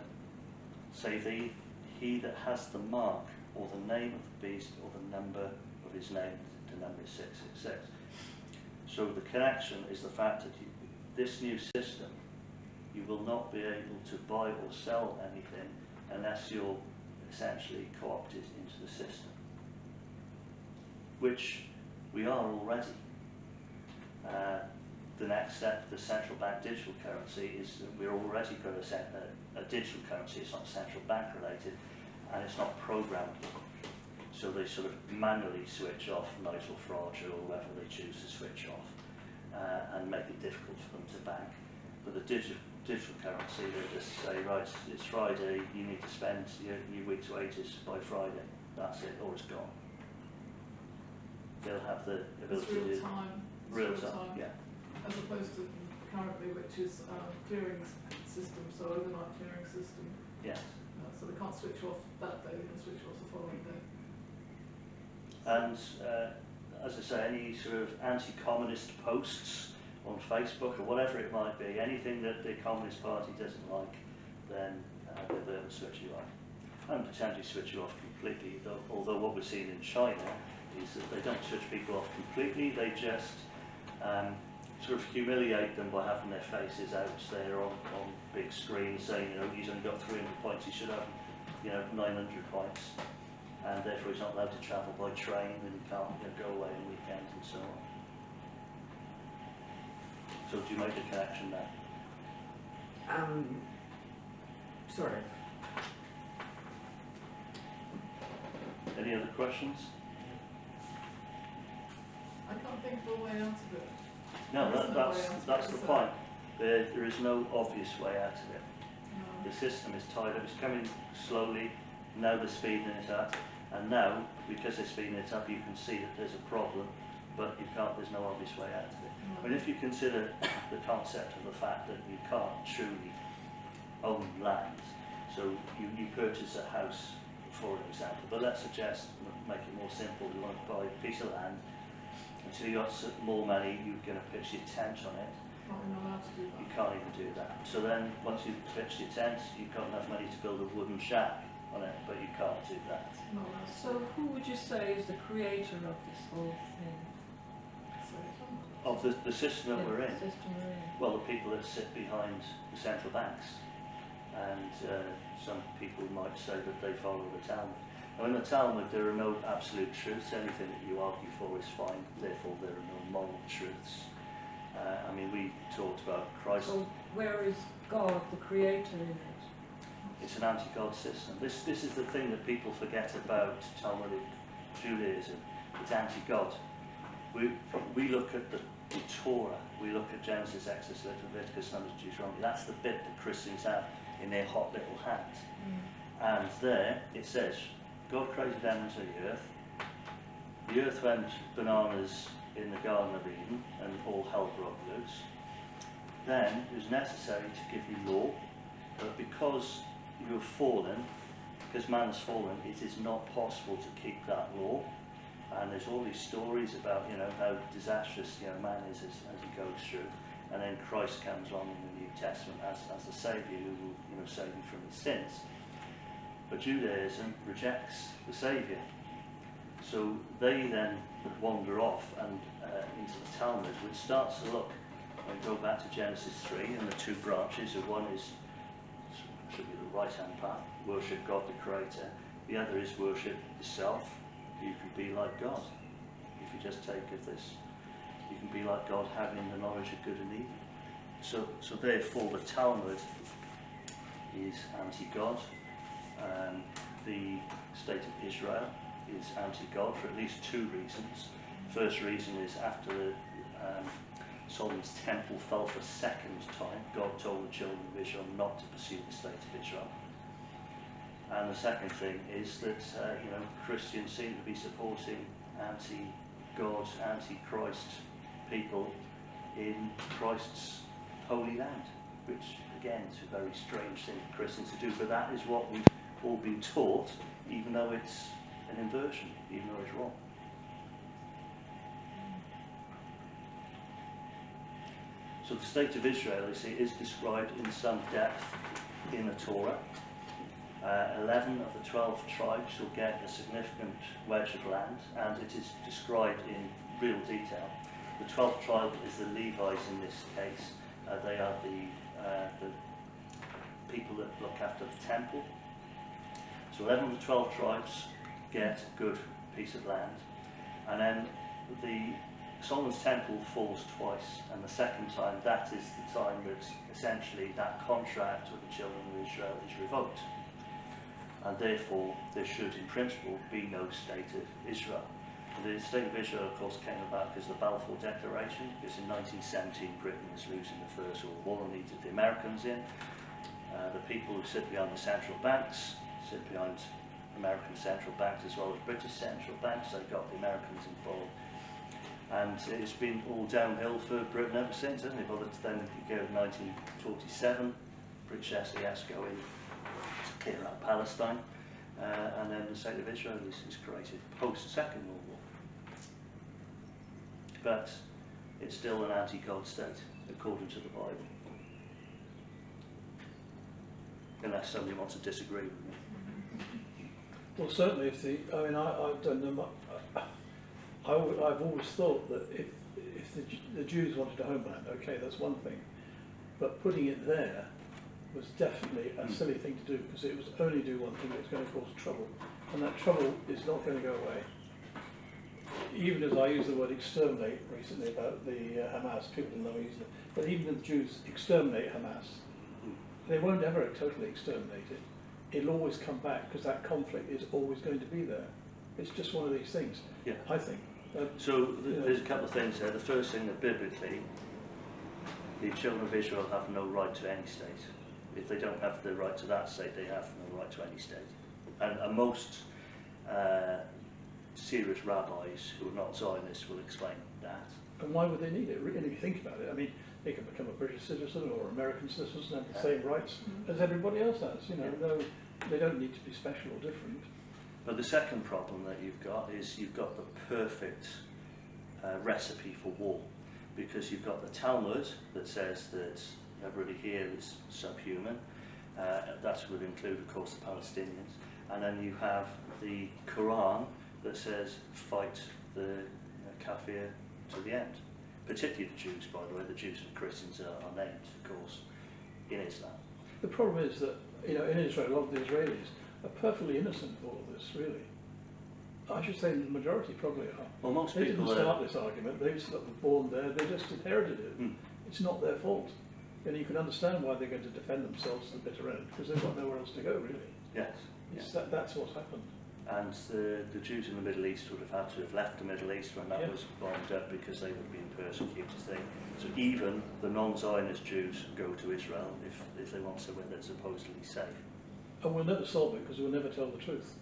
save he that has the mark, or the name of the beast, or the number of his name, the number is 666. So the connection is the fact that this new system, you will not be able to buy or sell anything unless you're essentially co-opted into the system, which we are already. The next step, the central bank digital currency, is that we're already got a digital currency. It's not central bank related, and it's not programmable. So they sort of manually switch off Nigel Farage or whoever they choose to switch off, and make it difficult for them to bank. But the digital currency, they just say, right, it's Friday, you need to spend your week's wages by Friday. That's it, or it's gone. They'll have the ability to do real time, yeah. As opposed to currently, which is clearing system, so overnight clearing system. Yes. So they can't switch off that day, they can switch off the following day. And as I say, any sort of anti-communist posts on Facebook or whatever it might be, anything that the Communist Party doesn't like, then they'll be able to switch you off. And potentially switch you off completely, although what we're seeing in China is that they don't switch people off completely, they just sort of humiliate them by having their faces out there on big screens saying, you know, he's only got 300 points, he should have, you know, 900 points. And therefore he's not allowed to travel by train, and he can't, you know, go away on weekends and so on. So do you make the connection there? Sort of. Any other questions? I can't think of a way out of it. No, There isn't a way out of that's it, the is point. There is no obvious way out of it. No. The system is tied up, it's coming slowly, now they're speeding it up, and now, because they're speeding it up, you can see that there's a problem, but there's no obvious way out of it. I mean, if you consider the concept of the fact that you can't truly own land, so you purchase a house, for example, but let's suggest, make it more simple, you want to buy a piece of land, until you got more money, you're going to pitch your tent on it. Not allowed to do You that. can't even do that. So then, once you've pitched your tent, you've got enough money to build a wooden shack on it, but you can't do that. Not allowed to. So who would you say is the creator of this whole thing? Of the system that we're in, System we're in. well, the people that sit behind the central banks, and some people might say that they follow the Talmud. Now, in the Talmud, there are no absolute truths. Anything that you argue for is fine. Therefore, there are no moral truths. I mean, we talked about Christ. So where is God, the creator, in it? It's an anti-God system. This is the thing that people forget about Talmudic Judaism. It's anti-God. We look at the the Torah. We look at Genesis, Exodus, Leviticus, Numbers, Deuteronomy. That's the bit that Christians have in their hot little hands. And there it says, God created the heavens and the earth. The earth went bananas in the Garden of Eden, and all hell broke loose. Then it was necessary to give you law, but because you have fallen, because man has fallen, it is not possible to keep that law. And there's all these stories about, you know, how disastrous, you know, man is as he goes through. And then Christ comes along in the New Testament as the Saviour who will, you know, save you from his sins. But Judaism rejects the Saviour. So they then wander off and into the Talmud, which starts to look, and go back to Genesis 3, and the two branches of one is, should be the right-hand path, worship God the Creator. The other is worship yourself. You can be like God. If you just take of this, you can be like God, having the knowledge of good and evil. So therefore the Talmud is anti-God. The state of Israel is anti-God for at least two reasons. First reason is after Solomon's temple fell for a second time, God told the children of Israel not to pursue the state of Israel. And the second thing is that you know, Christians seem to be supporting anti-God, anti-Christ people in Christ's holy land, which again is a very strange thing for Christians to do, but that is what we've all been taught, even though it's an inversion, even though it's wrong. So the state of Israel, you see, is described in some depth in the Torah. 11 of the 12 tribes will get a significant wedge of land, and it is described in real detail. The 12th tribe is the Levites in this case. They are the people that look after the temple. So 11 of the 12 tribes get a good piece of land, and then the Solomon's temple falls twice, and the second time, that is the time that essentially that contract with the children of Israel is revoked. And therefore there should in principle be no state of Israel. The state of Israel of course came about because of the Balfour Declaration, because in 1917 Britain was losing the First World War and needed the Americans in. The people who sit behind the central banks sit behind American central banks as well as British central banks. They got the Americans involved. And it's been all downhill for Britain ever since, hasn't it? Well, then you go to 1947, British SAS go in to clear out Palestine, and then the state of Israel is created post-Second World War. But it's still an anti-God state, according to the Bible. Unless somebody wants to disagree with me. Well, certainly if the, I mean, I don't know, I've always thought that if the Jews wanted a homeland, okay, that's one thing, but putting it there was definitely a silly thing to do, because it was only do one thing, it's going to cause trouble, and that trouble is not going to go away. Even as I used the word exterminate recently about the Hamas, people didn't know I used it, but even if the Jews exterminate Hamas, they won't ever totally exterminate it. It'll always come back, because that conflict is always going to be there. It's just one of these things, Yeah. I think. So there's a couple of things there. The first thing, that biblically, the children of Israel have no right to any state. If they don't have the right to that state, they have no right to any state. And most serious rabbis who are not Zionists will explain that. And why would they need it? Really, if you think about it, I mean, they can become a British citizen or American citizen and have the same rights as everybody else has. You know, no, they don't need to be special or different. But the second problem that you've got is you've got the perfect recipe for war, because you've got the Talmud that says that everybody here is subhuman. That would include, of course, the Palestinians. And then you have the Quran that says fight the kafir to the end. Particularly the Jews, by the way. The Jews and the Christians are named, of course, in Islam. The problem is that, you know, in Israel, a lot of the Israelis are perfectly innocent of all of this, really. I should say the majority probably are. Well, most they people didn't start this argument, they just were born there, they just inherited it. It's not their fault. And you can understand why they're going to defend themselves to the bitter end, because they've got nowhere else to go, really. Yes. That's what's happened. And the Jews in the Middle East would have had to have left the Middle East when that Yeah. was bombed up because they were being persecuted. So even the non-Zionist Jews go to Israel if they want somewhere that's supposedly safe. And we'll never solve it because we'll never tell the truth.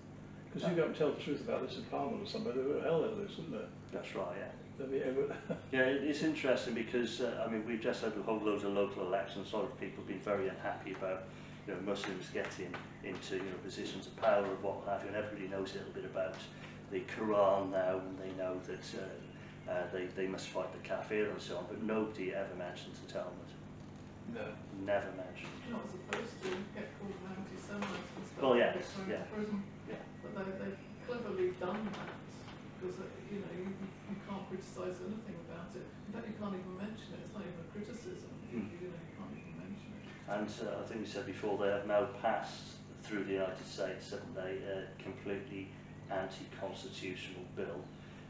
Because you don't tell the truth about this in Parliament or somebody, hell they'll lose, wouldn't there? That's right, yeah. They'll be able Yeah, it's interesting because, I mean, we've just had a whole load of local elections. A lot of people have been very unhappy about, you know, Muslims getting into, you know, positions of power and what have you, and everybody knows a little bit about the Quran now, and they know that they must fight the kafir and so on, but nobody ever mentions the Talmud. no. Never mentioned. You're not supposed to get called an anti-Semite and stuff. Well, yes, get thrown yeah. to prison. Yeah. But they've cleverly done that because, you know, you can't criticise anything about it. In fact, you can't even mention it. It's not even a criticism. You know, you can't even mention it. And I think we said before, they have now passed through the United States, haven't they, a completely anti-constitutional bill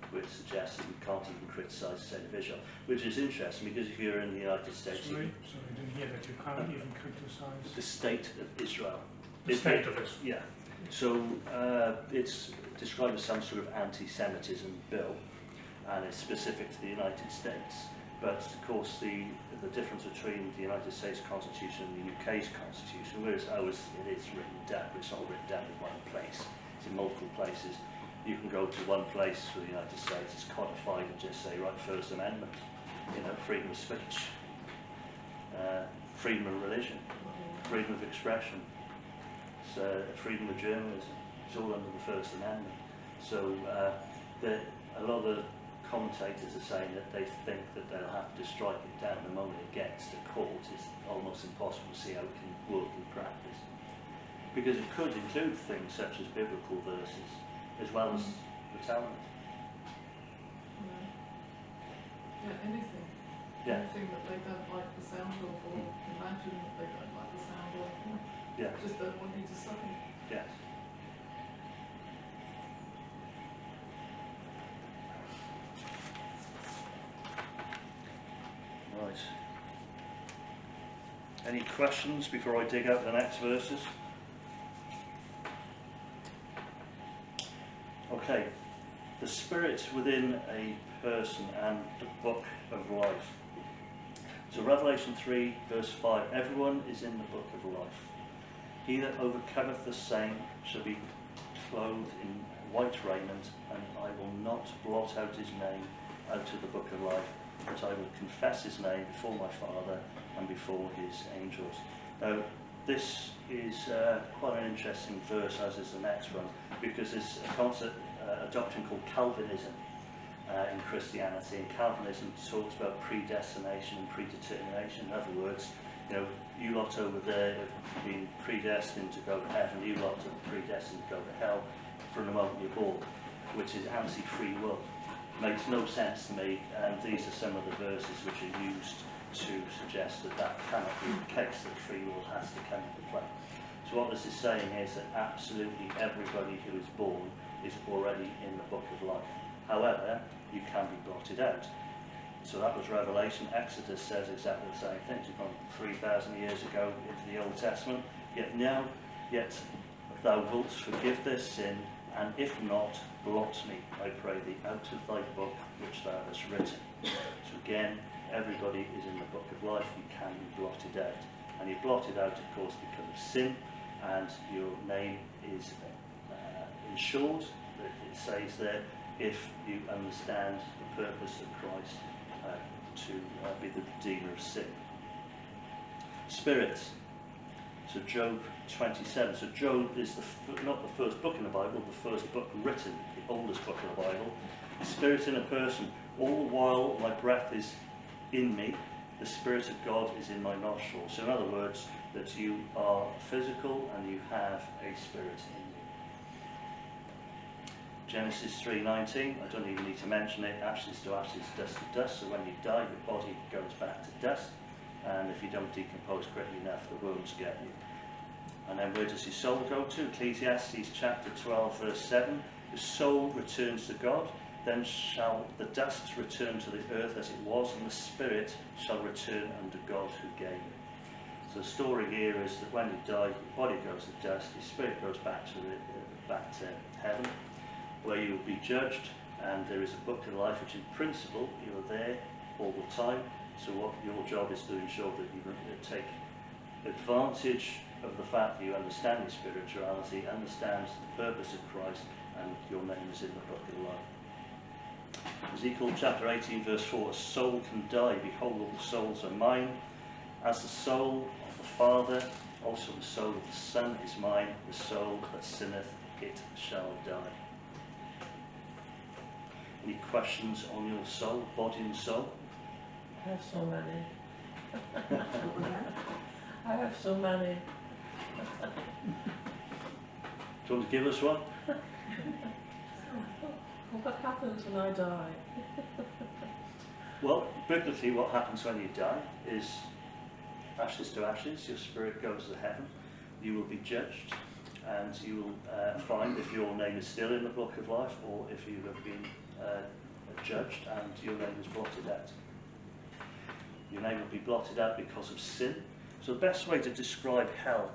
which suggests that we can't even criticise the state of Israel, which is interesting because if you're in the United States, Sorry, I didn't hear that. You can't even criticise the state of Israel. the state of Israel. Yeah. So it's described as some sort of anti-Semitism bill, and it's specific to the United States. But of course, the difference between the United States Constitution and the UK's Constitution, whereas it is written down, but it's not written down in one place. It's in multiple places. You can go to one place for the United States, it's codified and just say, right, First Amendment, you know, freedom of speech, freedom of religion, freedom of expression, freedom of journalism. It's all under the First Amendment. So a lot of the commentators are saying that they think that they'll have to strike it down the moment it gets to court. It's almost impossible to see how it can work in practice. Because it could include things such as biblical verses, as well as the Talmud. Yeah, anything. Yeah. Anything that they don't like the sound of, or imagine that they don't like the sound of, or Yeah. just don't want you to say. Yes. Right. Any questions before I dig out the next verses? Okay. The spirit within a person and the book of life. So Revelation 3 verse 5, everyone is in the book of life. He that overcometh the same shall be clothed in white raiment, and I will not blot out his name out of the book of life, but I will confess his name before my Father and before his angels. Now, this is quite an interesting verse, as is the next one, because there's a concept, a doctrine called Calvinism in Christianity, and Calvinism talks about predestination and predetermination. In other words, you know, you lot over there have been predestined to go to heaven, you lot are predestined to go to hell from the moment you're born, which is anti-free will. Makes no sense to me, and these are some of the verses which are used to suggest that that cannot be the case, that free will has to come into play. So what this is saying is that absolutely everybody who is born is already in the book of life. However, you can be blotted out. So that was Revelation. Exodus says exactly the same thing. You've gone 3,000 years ago into the Old Testament. Yet thou wilt forgive their sin, and if not, blot me, I pray thee, out of thy book which thou hast written. So again, everybody is in the book of life. You can be blotted out. And you're blotted out, of course, because of sin, and your name is ensured, that it says there, if you understand the purpose of Christ to be the Redeemer of sin. Spirit. So Job 27. So Job is not the first book in the Bible, the first book written, the oldest book of the Bible. Spirit in a person. All the while my breath is in me, the Spirit of God is in my nostrils. So in other words, that you are physical and you have a spirit in you. Genesis 3:19, I don't even need to mention it, ashes to ashes, dust to dust. So when you die, your body goes back to dust. And if you don't decompose quickly enough, the worms get you. And then where does your soul go to? Ecclesiastes chapter 12 verse 7. The soul returns to God, then shall the dust return to the earth as it was, and the spirit shall return unto God who gave it. So the story here is that when you die, your body goes to dust, your spirit goes back to heaven, where you will be judged, and there is a book of life which in principle you are there all the time. So what your job is to ensure that you take advantage of the fact that you understand your spirituality, understand the purpose of Christ, and your name is in the book of life. Ezekiel chapter 18 verse 4, a soul can die, behold all the souls are mine. As the soul of the Father, also the soul of the Son is mine, the soul that sinneth, it shall die. Any questions on your soul, body and soul? I have so many. What was that? I have so many. Do you want to give us one? What happens when I die? Well, biblically what happens when you die is ashes to ashes, your spirit goes to heaven, you will be judged, and you will find if your name is still in the book of life or if you have been judged and your name is blotted out. Your name will be blotted out because of sin. So the best way to describe hell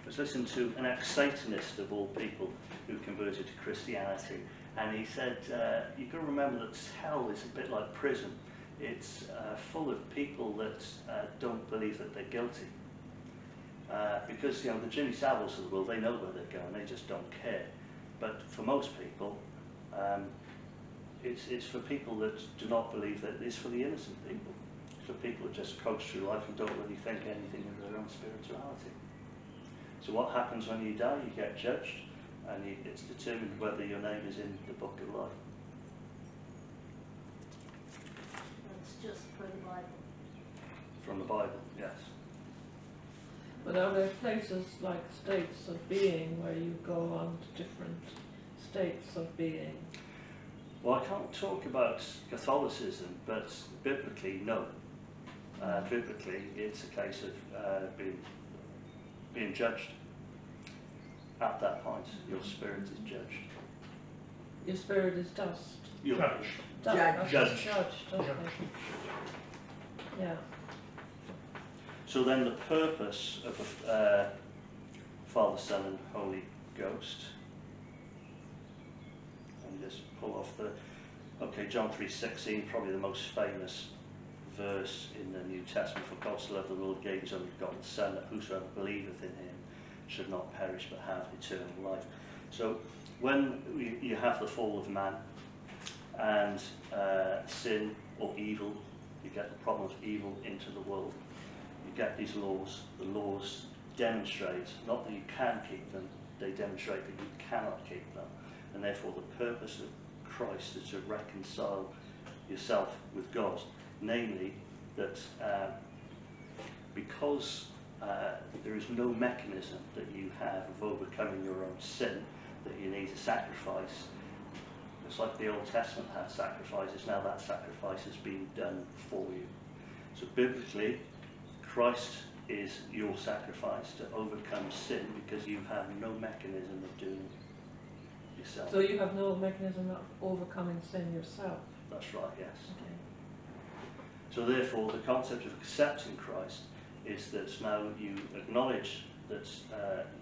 was listen to an ex-Satanist of all people who converted to Christianity, and he said, you've got to remember that hell is a bit like prison. It's full of people that don't believe that they're guilty. Because, you know, the Jimmy Saviles of the world, they know where they're going, they just don't care. But for most people, it's for people that do not believe that it's for the innocent people. It's for people that just coast through life and don't really think anything of their own spirituality. So what happens when you die? You get judged, and it's determined whether your name is in the book of life. That's just for the Bible. From the Bible, yes. But are there places like states of being where you go on to different states of being? Well, I can't talk about Catholicism, but biblically, no. Biblically, it's a case of being judged. At that point, your spirit is judged. Your spirit is dust. You're Judge. Judge. Judged. Judged, okay. Yeah. So then the purpose of the Father, Son and Holy Ghost, and just pull off John 3:16, probably the most famous verse in the New Testament. For God so loved the world, gave his only begotten Son, that whosoever believeth in him should not perish but have eternal life. So when you have the fall of man and sin or evil, you get the problem of evil into the world. You get these laws. The laws demonstrate, not that you can keep them, they demonstrate that you cannot keep them. And therefore the purpose of Christ is to reconcile yourself with God. Namely, that because there is no mechanism that you have of overcoming your own sin, that you need a sacrifice. It's like the Old Testament had sacrifices, now that sacrifice has been done for you. So biblically, Christ is your sacrifice to overcome sin because you have no mechanism of doing it yourself. So you have no mechanism of overcoming sin yourself? That's right, yes. Okay. So therefore, the concept of accepting Christ is that now you acknowledge that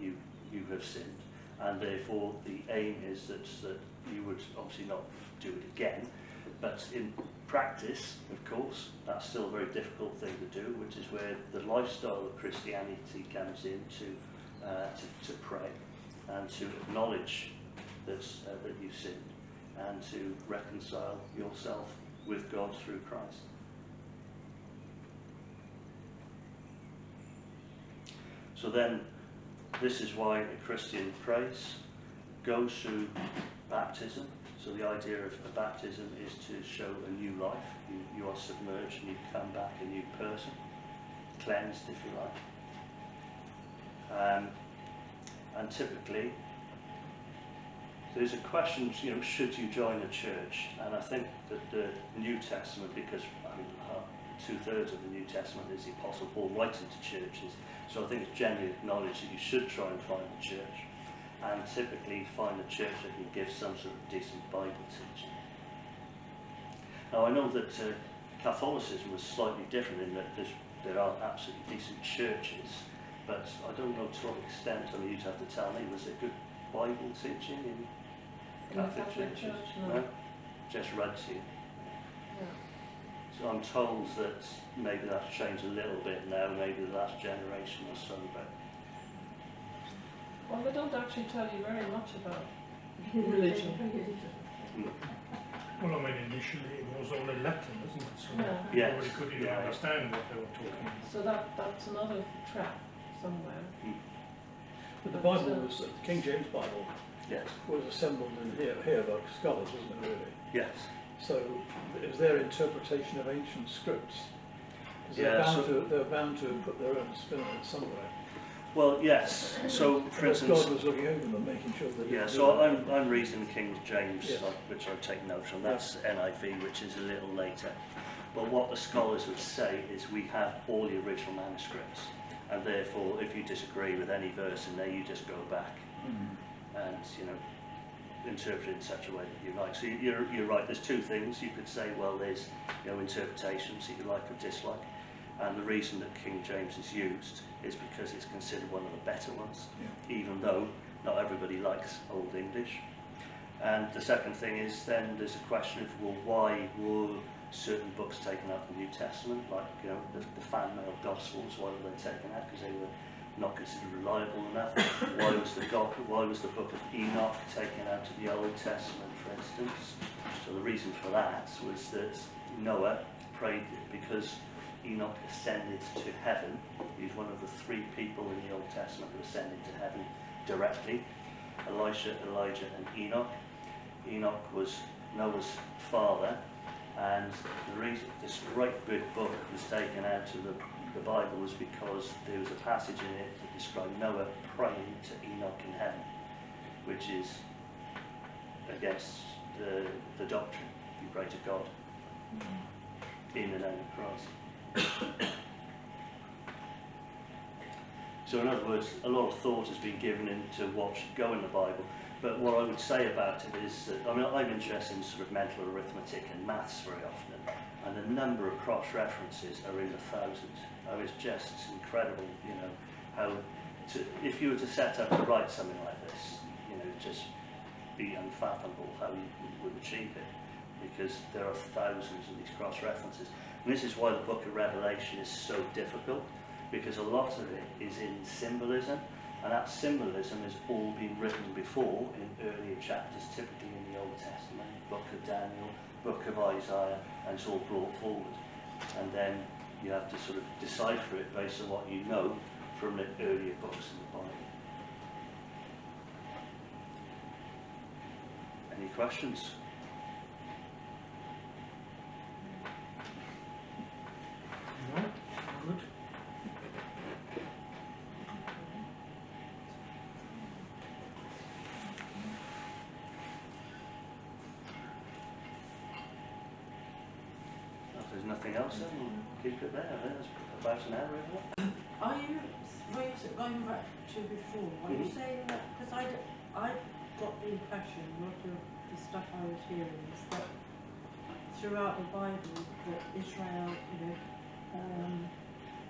you have sinned, and therefore the aim is that you would obviously not do it again. But in practice, of course, that's still a very difficult thing to do, which is where the lifestyle of Christianity comes in to pray and to acknowledge that you've sinned and to reconcile yourself with God through Christ. So then, this is why a Christian prays, goes through baptism. So the idea of a baptism is to show a new life. You are submerged and you come back a new person, cleansed if you like. And typically, there's a question, should you join a church? And I think that the New Testament, because 2/3 of the New Testament is the Apostle Paul writing to churches, so I think it's generally acknowledged that you should try and find a church, and typically find a church that can give some sort of decent Bible teaching. Now I know that Catholicism was slightly different in that there are absolutely decent churches, but I don't know to what extent, I mean, you'd have to tell me, was it good Bible teaching in In the Catholic Catholic churches? Church, no. Just read to you. Yeah. So I'm told that maybe that's changed a little bit now, maybe the last generation or so, but Well, they don't actually tell you very much about religion. Well, I mean, initially it was all in Latin, isn't it? So Yeah. Yes. nobody could even Yeah. understand what they were talking about. So that's another trap somewhere. But the Bible was, the King James Bible yes, was assembled in here by scholars, wasn't it really? yes. So it was their interpretation of ancient scripts. 'Cause Yeah, they're bound to put their own spin on it somewhere. Well, yes. So, for Unless instance, God was looking over them, making sure that. yeah. So I'm reading King James, Yes. which I take notes from. That's NIV, which is a little later. But what the scholars would say is we have all the original manuscripts, and therefore, if you disagree with any verse in there, you just go back and interpret it in such a way that you like. So you're right. There's two things you could say. Well, there's interpretations that you like or dislike. And the reason that King James is used is because it's considered one of the better ones, even though not everybody likes Old English. And the second thing is then there's a question of, well, why were certain books taken out of the New Testament, like the fan mail Gospels? Why were they taken out? Because they were not considered reliable enough. Why was the book of Enoch taken out of the Old Testament, for instance? So the reason for that was that Noah prayed because Enoch ascended to heaven. He's one of the 3 people in the Old Testament who ascended to heaven directly. Elisha, Elijah and Enoch. Enoch was Noah's father, and the reason this great big book was taken out of the Bible was because there was a passage in it that described Noah praying to Enoch in heaven, which is against the doctrine. You pray to God in the name of Christ. So in other words, a lot of thought has been given into what should go in the Bible. But what I would say about it is that, I'm interested in sort of mental arithmetic and maths very often, and the number of cross-references are in the thousands. It's just incredible, if you were to set up to write something like this, it'd just be unfathomable how you would achieve it, because there are thousands of these cross-references. And this is why the book of Revelation is so difficult, because a lot of it is in symbolism, and that symbolism has all been written before in earlier chapters, typically in the Old Testament, book of Daniel, book of Isaiah, and it's all brought forward. And then you have to sort of decipher it based on what you know from the earlier books in the Bible. Any questions? No? Good. If there's nothing else, then we'll keep it there. That's about an hour, isn't it? Are you, going back to before, are you saying that, because I got the impression, a lot of the stuff I was hearing is that throughout the Bible, that Israel,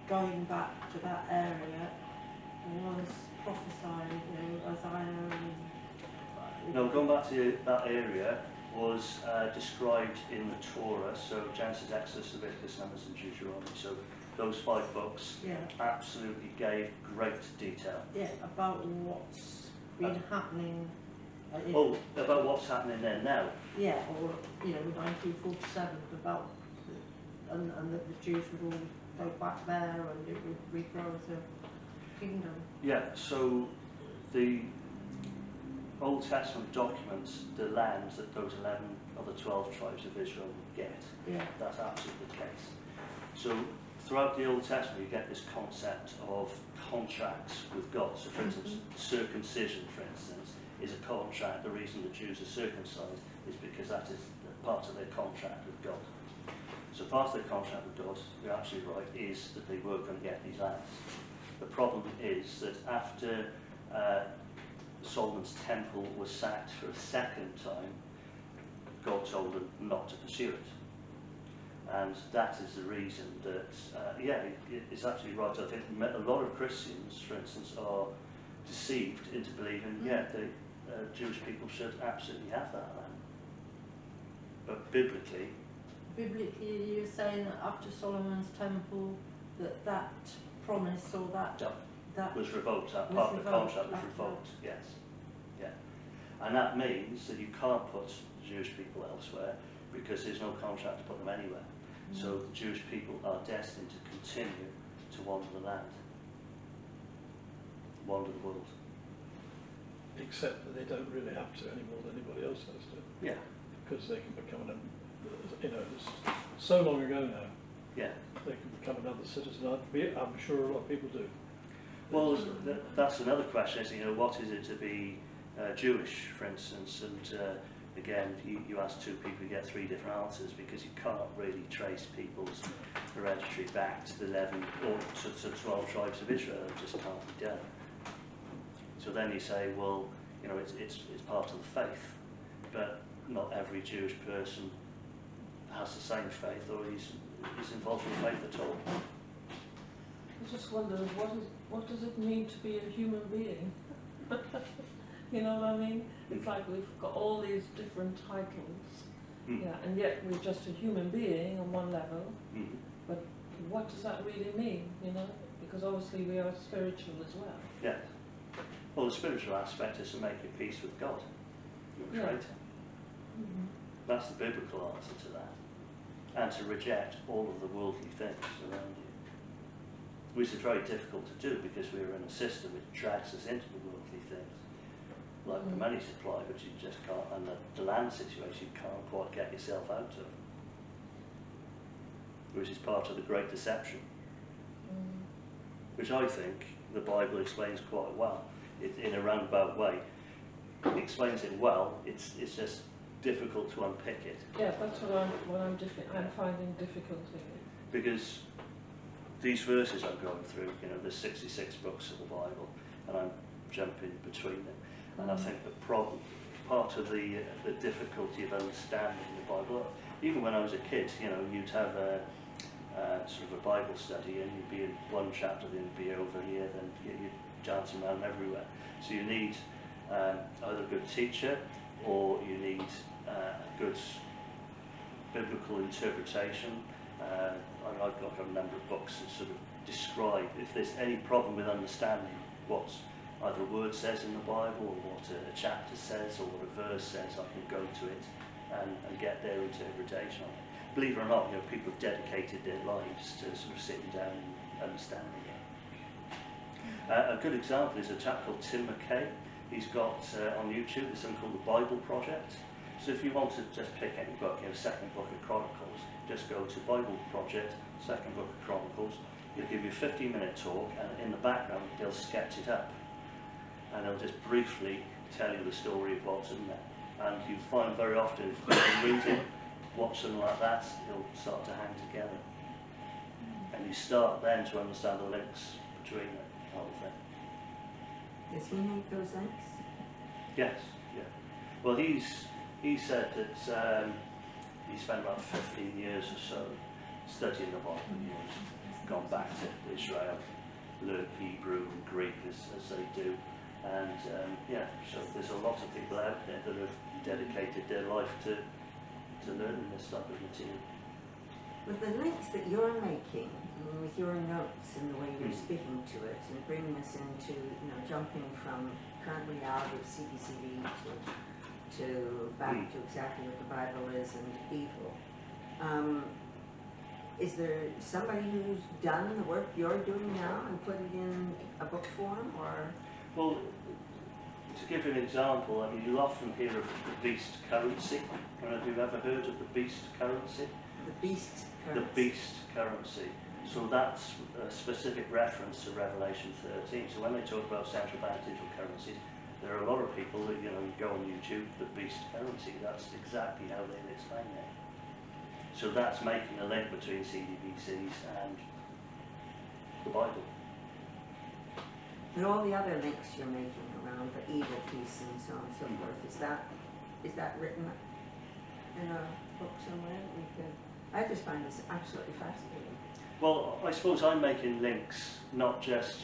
going back to that area was prophesied, Isaiah and... No, going back to that area was described in the Torah, so Genesis, Exodus, Leviticus, Numbers and Deuteronomy. So those 5 books absolutely gave great detail. Yeah, about what's been happening. About what's happening there now. Yeah, or 1947, about and that the Jews would all go back there and it would regrow as a kingdom. Yeah, so the Old Testament documents the lands that those 11 of the 12 tribes of Israel would get. Yeah. That's absolutely the case. So throughout the Old Testament you get this concept of contracts with God. So for instance, circumcision, for instance, is a contract. The reason the Jews are circumcised is because that is part of their contract with God. So part of their contract with God, you're absolutely right, is that they were going to get these lands. The problem is that after Solomon's temple was sacked for a second time, God told them not to pursue it. And that is the reason that, yeah, it's absolutely right. I think a lot of Christians, for instance, are deceived into believing, yeah, the Jewish people should absolutely have that land. But biblically, You're saying that after Solomon's temple, that promise or that was revoked, that was part of the revoked contract was after revoked, yes. Yeah. And that means that you can't put Jewish people elsewhere because there's no contract to put them anywhere. So the Jewish people are destined to continue to wander the land, wander the world. Except that they don't really have to any more than anybody else has to. Yeah. Because they can become it's so long ago now. Yeah. They can become another citizen. I'm sure a lot of people do. Well, that's another question, is, what is it to be Jewish, for instance? And again, you ask two people, you get three different answers because you can't really trace people's hereditary back to the 11 or to 12 tribes of Israel. It just can't be done. So then you say, well, it's part of the faith, but not every Jewish person has the same faith or is involved in faith at all. I just wonder, what does it mean to be a human being? You know what I mean? It's like we've got all these different titles, yeah, and yet we're just a human being on one level. But what does that really mean? Because obviously we are spiritual as well. Yes. Well, the spiritual aspect is to make your peace with God, your Creator. That's the biblical answer to that. And to reject all of the worldly things around you. Which is very difficult to do because we're in a system which drags us into the worldly things. Like the money supply, which you just can't, and the land situation you can't quite get yourself out of. Which is part of the great deception. Which I think the Bible explains quite well. In a roundabout way. It explains it well, it's just difficult to unpick it. Yeah, that's what I'm finding difficulty. Because these verses I'm going through, there's 66 books of the Bible, and I'm jumping between them. And I think the problem, part of the difficulty of understanding the Bible, even when I was a kid, you'd have a sort of a Bible study, and you'd be in one chapter, then you'd be over here, then you'd dancing around everywhere. So you need either a good teacher, or you need a good biblical interpretation. I've got a number of books that sort of describe if there's any problem with understanding what either a word says in the Bible, or what a chapter says, or what a verse says, I can go to it and get their interpretation on it. Believe it or not, people have dedicated their lives to sort of sitting down and understanding it. A good example is a chap called Tim McKay. He's got on YouTube something called the Bible Project. So if you want to just pick any book, Second Book of Chronicles, just go to Bible Project, Second Book of Chronicles. He'll give you a 15-minute talk, and in the background they'll sketch it up, and they'll just briefly tell you the story of what's in there. And you find very often if you read it, watch something like that, it'll start to hang together, and you start then to understand the links between the whole thing. Does he make those links? Yes, yeah. Well, he said that he spent about 15 years or so studying the Bible. He's gone back to Israel, learned Hebrew and Greek as they do, and so there's a lot of people out there that have dedicated their life to learning this type of material. With the links that you're making, with your notes and the way you're speaking to it, and bringing us into, jumping from current reality of CPCV to back to exactly what the Bible is and evil. Is there somebody who's done the work you're doing now and put it in a book form, or? Well, to give you an example, you'll often hear of the beast currency. Have you ever heard of the beast currency? The beast currency. The beast currency. So that's a specific reference to Revelation 13. So when they talk about central bank digital currencies, there are a lot of people that, you go on YouTube, the beast currency, that's exactly how they'll explain it. So that's making a link between CDBCs and the Bible. And all the other links you're making around the evil piece and so on and so forth, is that written in a book somewhere? I just find this absolutely fascinating. Well, I suppose I'm making links not just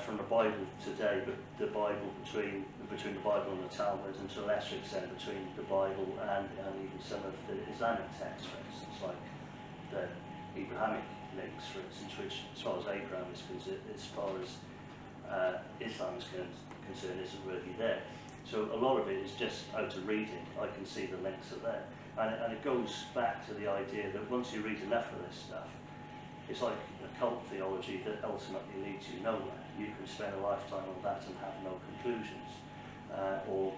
from the Bible today, but the Bible between the Bible and the Talmud, and to a lesser extent between the Bible and even some of the Islamic texts, for instance, like the Abrahamic links, for instance, which, as far as Abraham is concerned, as far as Islam is concerned, isn't really there. So a lot of it is just out of reading. I can see the links are there, and it goes back to the idea that once you read enough of this stuff, it's like a cult theology that ultimately leads you nowhere. You can spend a lifetime on that and have no conclusions. Or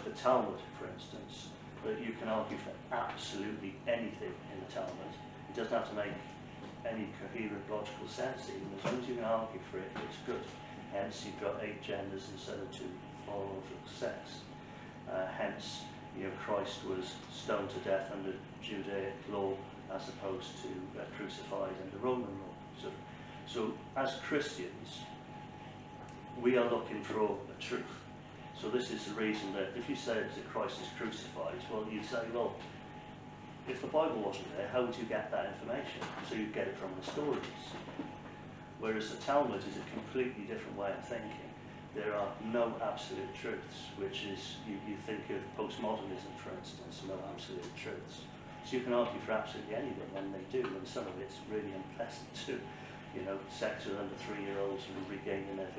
the Talmud, for instance, that you can argue for absolutely anything in the Talmud. It doesn't have to make any coherent logical sense even. As long as you can argue for it, it's good. Hence, you've got 8 genders instead of 2 biological sex. Hence, Christ was stoned to death under Judaic law as opposed to crucified under Roman law. So as Christians, we are looking for a truth. So this is the reason that if you say that Christ is crucified, well, you'd say, well, if the Bible wasn't there, how would you get that information? So you'd get it from the stories. Whereas the Talmud is a completely different way of thinking. There are no absolute truths, which is, you think of postmodernism, for instance, no absolute truths. So you can argue for absolutely anything, and they do, and some of it's really unpleasant too. Sex with under 3-year-olds and regaining their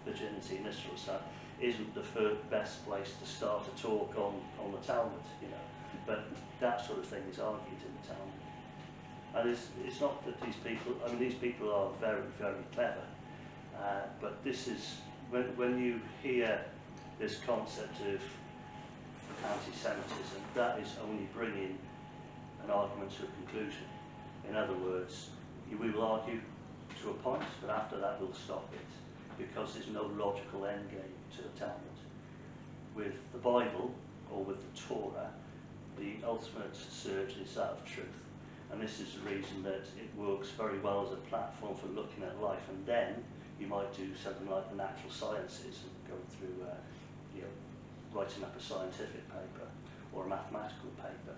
virginity and this sort of stuff isn't the best place to start a talk on the Talmud, But that sort of thing is argued in the Talmud. And it's not that these people are very, very clever, but this is, when you hear this concept of anti-Semitism, that is only bringing an argument to a conclusion. In other words, we will argue to a point, but after that we'll stop it, because there's no logical end game to the Talmud. With the Bible, or with the Torah, the ultimate search is that of truth. And this is the reason that it works very well as a platform for looking at life. And then you might do something like the natural sciences and go through, writing up a scientific paper or a mathematical paper.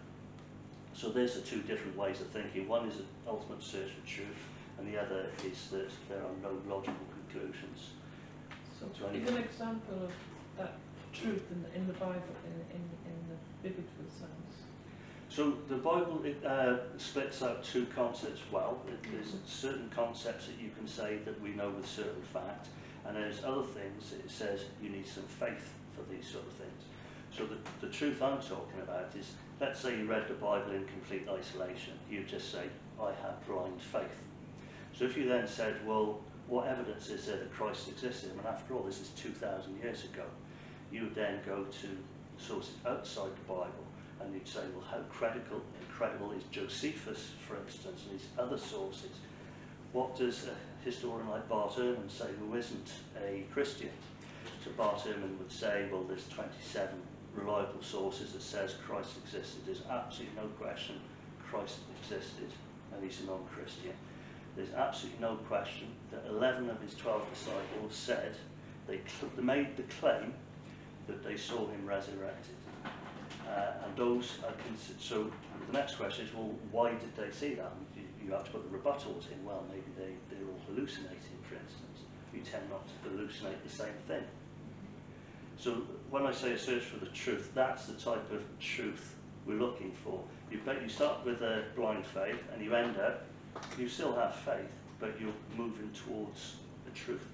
So there's the 2 different ways of thinking. One is an ultimate search for truth, and the other is that there are no logical conclusions. So give an example of that truth in the Bible, in the biblical sense. So the Bible splits out 2 concepts well. There's certain concepts that you can say that we know with certain fact, and there's other things that it says you need some faith for these sort of things. So the truth I'm talking about is, let's say you read the Bible in complete isolation. You'd just say, I have blind faith. So if you then said, well, what evidence is there that Christ existed? I mean, after all, this is 2,000 years ago. You would then go to sources outside the Bible, and you'd say, well, how credible is Josephus, for instance, and these other sources? What does a historian like Bart Ehrman say, who isn't a Christian? So Bart Ehrman would say, well, there's 27 reliable sources that says Christ existed. There's absolutely no question Christ existed, and he's a non-Christian. There's absolutely no question that 11 of his 12 disciples said, they made the claim that they saw him resurrected. And those are considered. So the next question is, well, why did they see that? You have to put the rebuttals in. Well, maybe they're all hallucinating, for instance. You tend not to hallucinate the same thing. So when I say a search for the truth, that's the type of truth we're looking for. You start with a blind faith, and you end up, you still have faith, but you're moving towards the truth.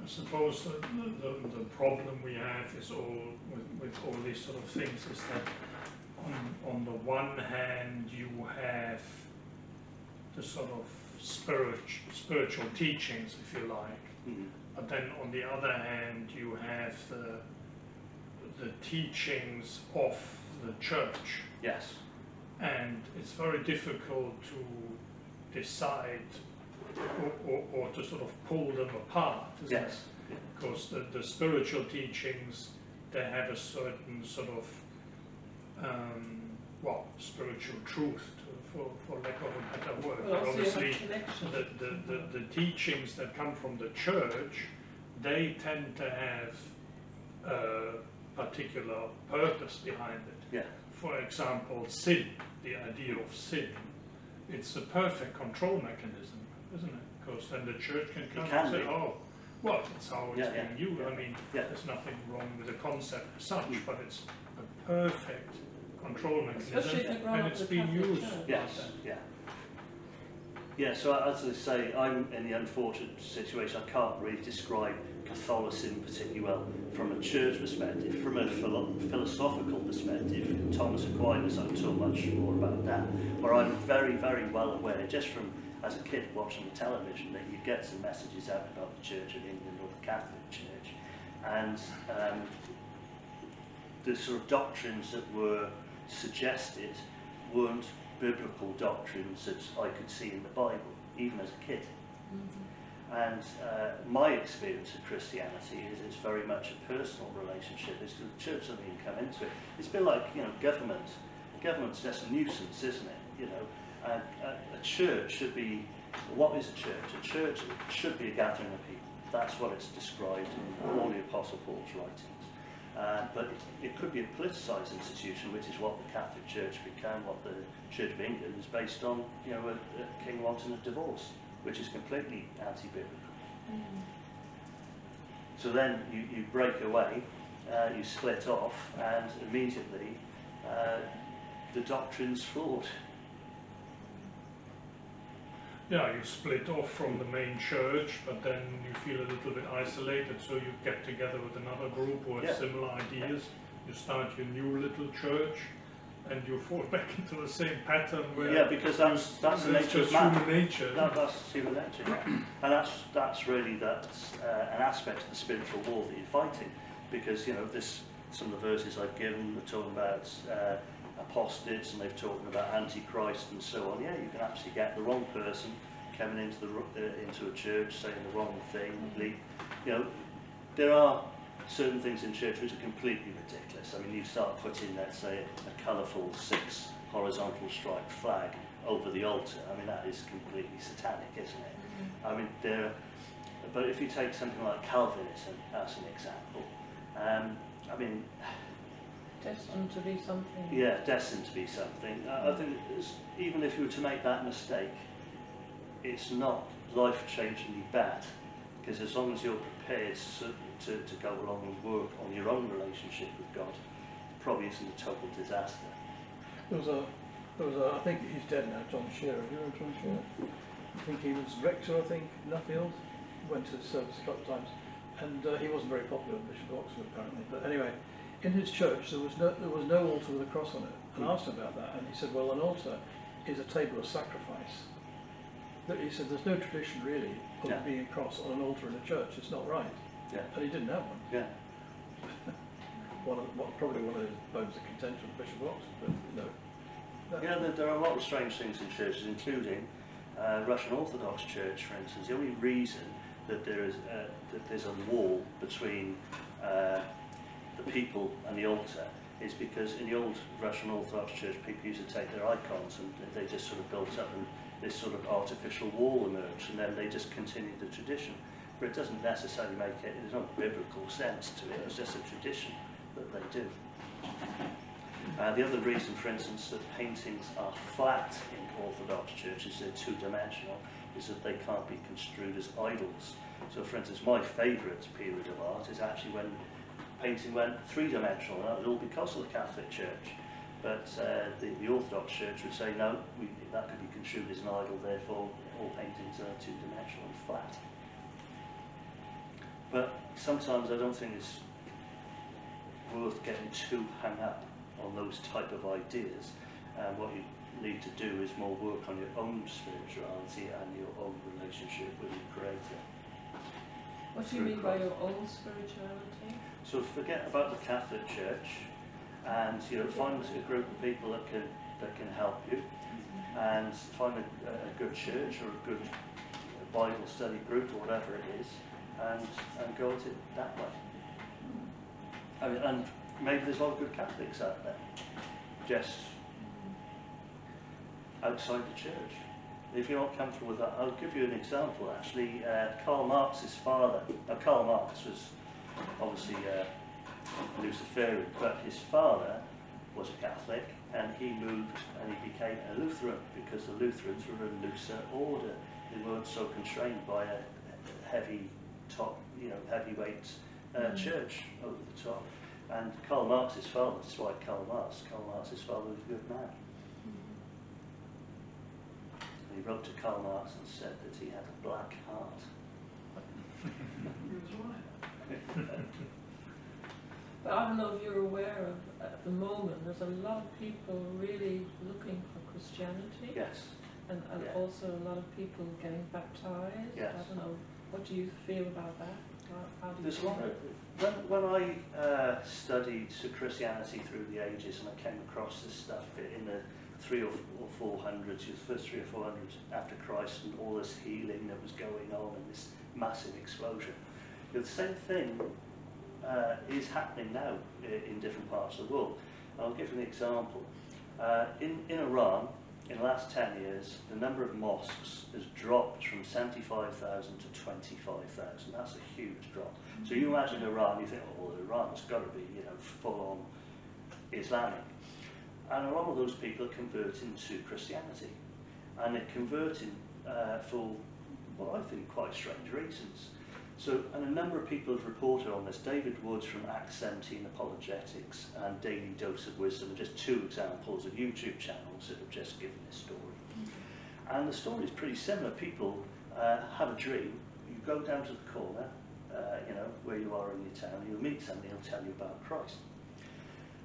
I suppose the problem we have is with all these sort of things is that on the one hand you have the sort of spiritual teachings, if you like, but then on the other hand you have the teachings of the church. Yes. And it's very difficult to decide or to sort of pull them apart, isn't it? Yes. Because the spiritual teachings, they have a certain sort of spiritual truth, for lack of a better word. Well, But obviously, the the teachings that come from the church, they tend to have particular purpose behind it. Yeah. For example, sin, the idea of sin, it's a perfect control mechanism, isn't it? Because then the church can come and say, oh, well, that's how it's being used. I mean, there's nothing wrong with the concept as such, but it's a perfect control mechanism, and it's being used. Yes, yeah, so as I say, I'm in the unfortunate situation, I can't really describe Catholicism particularly well from a church perspective. From a philosophical perspective, Thomas Aquinas, I've talked much more about that, where I'm very, very well aware, just from as a kid watching the television, that you get some messages out about the Church of England or the Catholic Church, and the sort of doctrines that were suggested weren't biblical doctrines that I could see in the Bible, even as a kid. And my experience of Christianity is it's very much a personal relationship. It's the church doesn't even come into it. It's a bit like, you know, government. Government's just a nuisance, isn't it? You know, a church should be, what is a church? A church should be a gathering of people. That's what it's described in all the Apostle Paul's writings. But it could be a politicised institution, which is what the Catholic Church became, what the Church of England is based on, you know, a king wanting a divorce, which is completely anti-biblical. So then you break away, you split off, and immediately the doctrine's flawed. Yeah, you split off from the main church, but then you feel a little bit isolated, so you get together with another group who has similar ideas. You start your new little church, and you fall back into the same pattern where because that's the nature of man. Human nature. That's human nature, and that's really an aspect of the spiritual war that you're fighting, because you know some of the verses I've given are talking about apostates, and they've talked about antichrist and so on. Yeah, you can actually get the wrong person coming into a church saying the wrong thing. You know, there are certain things in church which are completely ridiculous. I mean, you start putting, let's say, a colourful 6 horizontal striped flag over the altar. I mean, that is completely satanic, isn't it? I mean, but if you take something like Calvinism as an example, I mean, destined to be something. Yeah, destined to be something. I think even if you were to make that mistake, it's not life-changingly bad, because as long as you're prepared to go along and work on your own relationship with God, it probably isn't a total disaster. There was a, I think he's dead now, John Shearer. You know John Shearer? I think he was rector, I think, Nuffield. Went to service a couple of times, and he wasn't very popular with Bishop of Oxford apparently. But anyway, in his church there was no altar with a cross on it. And I asked him about that, and he said, well, an altar is a table of sacrifice. He said there's no tradition really of being a cross on an altar in a church. It's not right. Yeah. And he didn't have one. Yeah. Probably one of his bones of contention with Bishop of Oxford, but no. Yeah, there are a lot of strange things in churches, including Russian Orthodox Church, for instance. The only reason that there's a wall between the people and the altar is because in the old Russian Orthodox Church, people used to take their icons and they just sort of built up, and this sort of artificial wall emerged, and then they just continued the tradition. But it doesn't necessarily make it, there's no biblical sense to it, it's just a tradition that they do. The other reason, for instance, that paintings are flat in Orthodox churches, they're two-dimensional, is that they can't be construed as idols. So, for instance, my favourite period of art is actually when painting went three-dimensional, and that was all because of the Catholic Church. But the Orthodox Church would say, no, that could be construed as an idol, therefore all paintings are two-dimensional and flat. But sometimes I don't think it's worth getting too hung up on those type of ideas. What you need to do is more work on your own spirituality and your own relationship with your Creator. What do you mean by your own spirituality? So forget about the Catholic Church, and find a group of people that can help you, and find a good church or a good Bible study group or whatever it is, and go at it that way. I mean, and maybe there's a lot of good Catholics out there, just outside the church. If you're not comfortable with that, I'll give you an example actually. Karl Marx's father, Karl Marx was obviously Luciferian, but his father was a Catholic, and he moved and he became a Lutheran because the Lutherans were a looser order. They weren't so constrained by a heavy top, heavyweight church over the top. And Karl Marx's father, despite Karl Marx's father was a good man. And he wrote to Karl Marx and said that he had a black heart. He was right. But I don't know if you're aware of, at the moment, there's a lot of people really looking for Christianity. Yes. And Yeah. also a lot of people getting baptized. Yes. I don't know, what do you feel about that? How do you There's a feel? lot of, when I studied Christianity through the ages, and I came across this stuff in the 300 or 400s, the first 300 or 400s after Christ, and all this healing that was going on, and this massive explosion. The same thing is happening now in different parts of the world. I'll give you an example. In Iran, in the last 10 years, the number of mosques has dropped from 75,000 to 25,000. That's a huge drop. So you imagine Iran, you think, oh, well, Iran's got to be, full-on Islamic. And a lot of those people are converting to Christianity. And they're converting for what I think quite strange reasons. So, and a number of people have reported on this. David Woods from Acts 17 Apologetics and Daily Dose of Wisdom are just two examples of YouTube channels that have just given this story. And the story is pretty similar. People have a dream. You go down to the corner, where you are in your town, you'll meet somebody who'll tell you about Christ.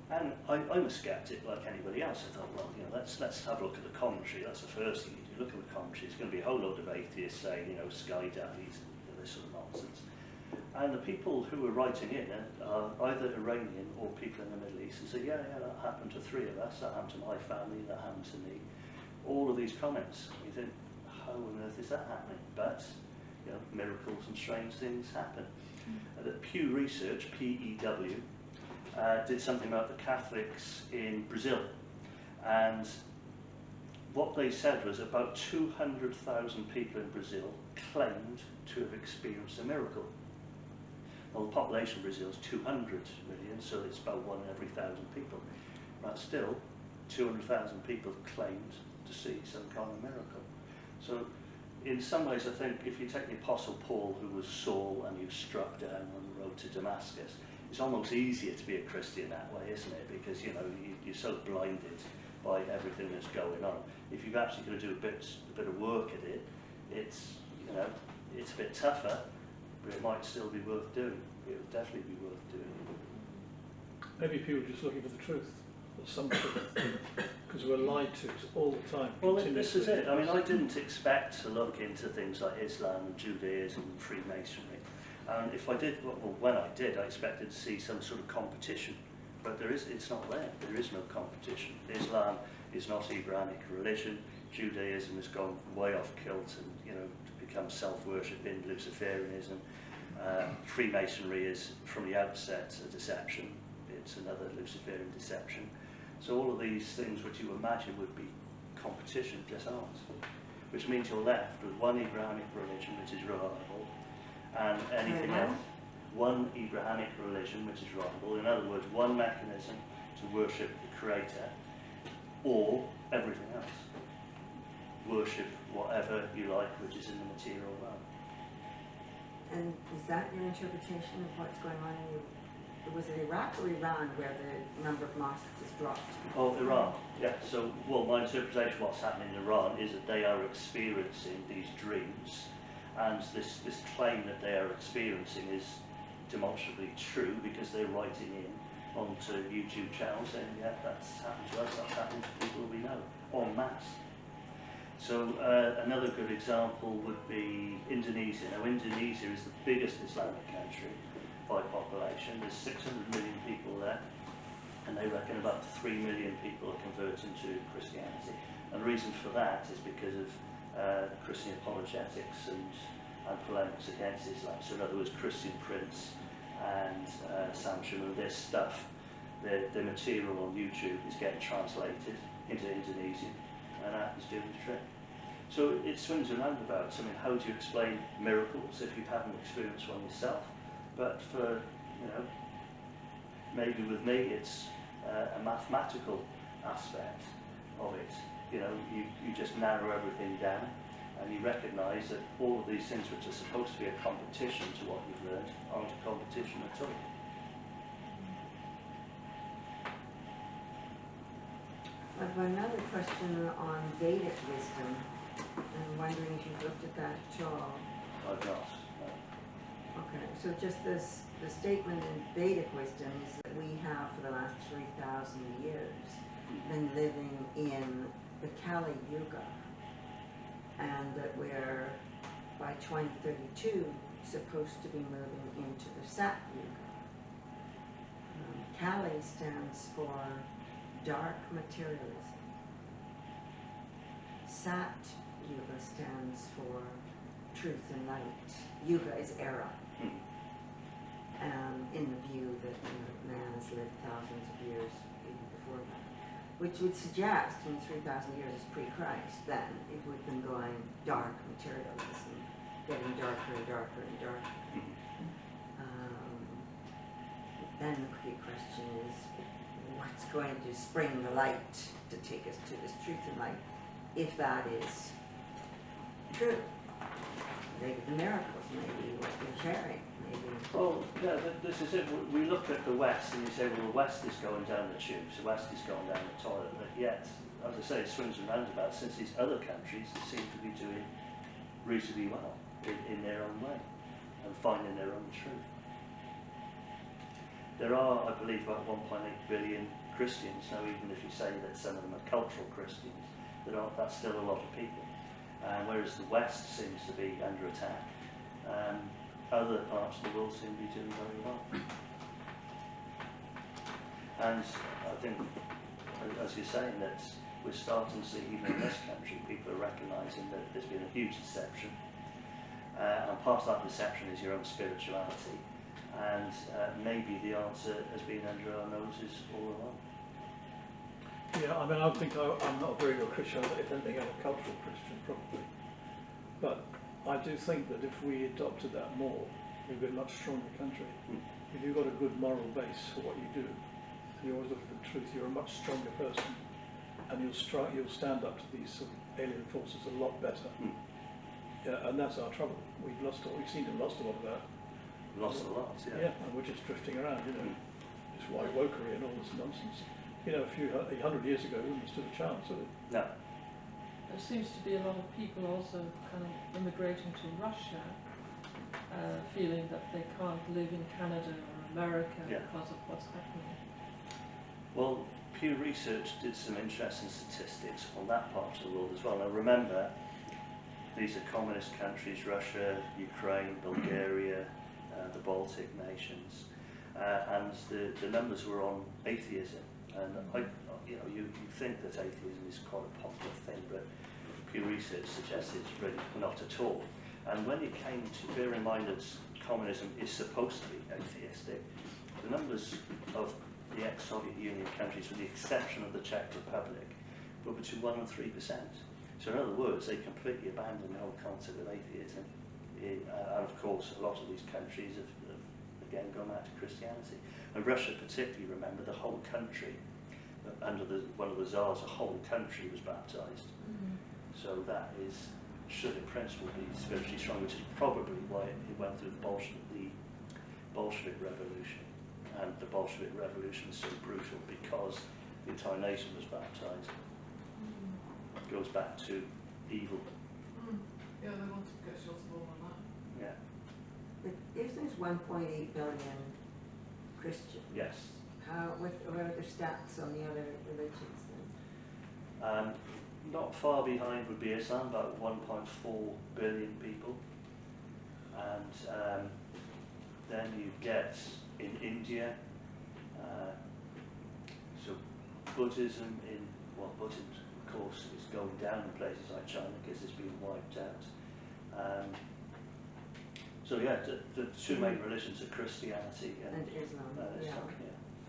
And I'm a skeptic like anybody else. I thought, well, let's have a look at the commentary. That's the first thing you do. Look at the commentary. It's going to be a whole load of atheists saying, sky daddies, this sort of nonsense. And the people who are writing in are either Iranian or people in the Middle East and say, yeah, that happened to 3 of us, that happened to my family, that happened to me. All of these comments. You think, how on earth is that happening? But, miracles and strange things happen. The Pew Research, PEW, did something about the Catholics in Brazil. And what they said was about 200,000 people in Brazil claimed to have experienced a miracle. Well, the population of Brazil is 200 million, so it's about 1 in every 1,000 people. But still, 200,000 people claimed to see some kind of miracle. So, in some ways, I think if you take the Apostle Paul, who was Saul and he was struck down on the road to Damascus, it's almost easier to be a Christian that way, isn't it? Because you're so blinded by everything that's going on. If you've actually got to do a bit of work at it, it's a bit tougher, but it might still be worth doing. It would definitely be worth doing. Maybe people are just looking for the truth, or some truth, because we're lied to all the time. Well, this is it. I mean, I didn't expect to look into things like Islam and Judaism and Freemasonry. And if I did, well, when I did, I expected to see some sort of competition. But it's not there. There is no competition. Islam is not Abrahamic religion. Judaism has gone way off kilt and, become self-worshipping, Luciferianism. Freemasonry is, from the outset, a deception. It's another Luciferian deception. So all of these things which you imagine would be competition just aren't. Which means you're left with one Abrahamic religion which is reliable, and anything else. One Abrahamic religion which is reliable. In other words, one mechanism to worship the Creator, or everything else. Worship whatever you like which is in the material realm. And is that your interpretation of what's going on in was it Iraq or Iran where the number of mosques has dropped? Oh, Iran, yeah. So, my interpretation of what's happening in Iran is that they are experiencing these dreams, and this claim that they are experiencing is demonstrably true because they're writing in onto YouTube channels saying, yeah, that's happened to us, that's happened to people we know, en masse. So another good example would be Indonesia. Now, Indonesia is the biggest Islamic country by population. There's 600 million people there, and they reckon about 3 million people are converting to Christianity. And the reason for that is because of Christian apologetics and polemics against Islam. So in other words, Christian Prince and Samsung and this stuff, the material on YouTube is getting translated into Indonesian, and that is doing the trick. So it swings and roundabouts. I mean, how do you explain miracles if you haven't experienced one yourself? But for, maybe with me it's a mathematical aspect of it. You know, you just narrow everything down and you recognise that all of these things which are supposed to be a competition to what you've learned aren't a competition at all. I've got another question on Vedic wisdom. I'm wondering if you've looked at that at all. I've not. No. Okay, so just this, the statement in Vedic wisdom is that we have for the last 3,000 years been living in the Kali Yuga, and that we're by 2032 supposed to be moving into the Sat Yuga. Kali stands for dark materialism. Sat Yuga stands for truth and light. Yuga is era. In the view that man has lived thousands of years even before that, which would suggest in 3,000 years is pre-Christ, then if we've been going dark materialism, getting darker and darker and darker. Then the key question is, what's going to spring the light to take us to this truth and light, if that is true? Maybe the miracles, maybe what you're sharing, maybe. Well, yeah, this is it. We look at the West and you say, well, the West is going down the tubes, the West is going down the toilet, but yet, as I say, it swings and roundabouts, since these other countries seem to be doing reasonably well in their own way and finding their own truth. There are, I believe, about 1.8 billion Christians. Now, even if you say that some of them are cultural Christians, that's still a lot of people. Whereas the West seems to be under attack, other parts of the world seem to be doing very well. And I think, as you're saying, that we're starting to see, even in this country, people are recognising that there's been a huge deception. And part of that deception is your own spirituality. And maybe the answer has been under our noses all along. Yeah, I mean, I think I'm not a very good Christian. If anything, I'm a cultural Christian, probably. But I do think that if we adopted that more, we'd be a much stronger country. If you've got a good moral base for what you do, and you always look at the truth, you're a much stronger person, and you'll stand up to these sort of alien forces a lot better. Yeah, and that's our trouble. We've seem to have lost a lot of that. Lost a lot, yeah. Yeah, and we're just drifting around, this white wokery and all this nonsense. A few 100 years ago, we wouldn't have stood a chance, would it? No. There seems to be a lot of people also kind of immigrating to Russia, feeling that they can't live in Canada or America because of what's happening. Well, Pew Research did some interesting statistics on that part of the world as well. Now remember, these are communist countries: Russia, Ukraine, Bulgaria, the Baltic nations, and the numbers were on atheism. And you think that atheism is quite a popular thing, but Pew Research suggests it's really not at all. And when it came to, bear in mind that communism is supposed to be atheistic, the numbers of the ex-Soviet Union countries, with the exception of the Czech Republic, were between 1% and 3%. So in other words, they completely abandoned the whole concept of atheism. And of course, a lot of these countries have again gone out to Christianity. And Russia particularly, remember, the whole country, under one of the Tsars, the whole country was baptized. So that should in principle be spiritually strong, which is probably why it went through the Bolshevik Revolution. And the Bolshevik Revolution was so brutal because the entire nation was baptized. It goes back to evil. Yeah, they wanted to get shots of all on that. Yeah. But if there's 1.8 billion Christians, Yes. what are the stats on the other religions then? Not far behind would be Islam, about 1.4 billion people. And then you get in India, so Buddhism Buddhism of course is going down in places like China because it's been wiped out. So yeah, the two main religions are Christianity and Islam, Islam,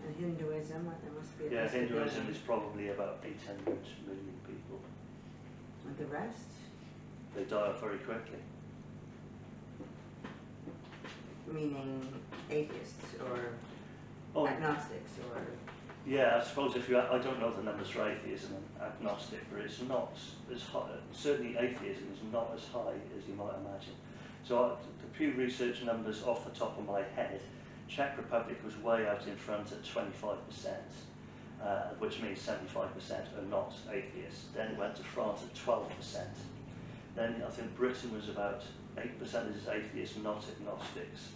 And Hinduism, there must be at yeah, least a Hinduism billion. is probably about 800 million people. And the rest? They die off very quickly. Meaning atheists or Oh, agnostics or... yeah, I suppose if you, I don't know the numbers for atheism and agnostic, but it's not as high, certainly atheism is not as high as you might imagine. So the Pew Research numbers off the top of my head, Czech Republic was way out in front at 25%, which means 75% are not atheists. Then it went to France at 12%. Then I think Britain was about 8% is atheists, not agnostics.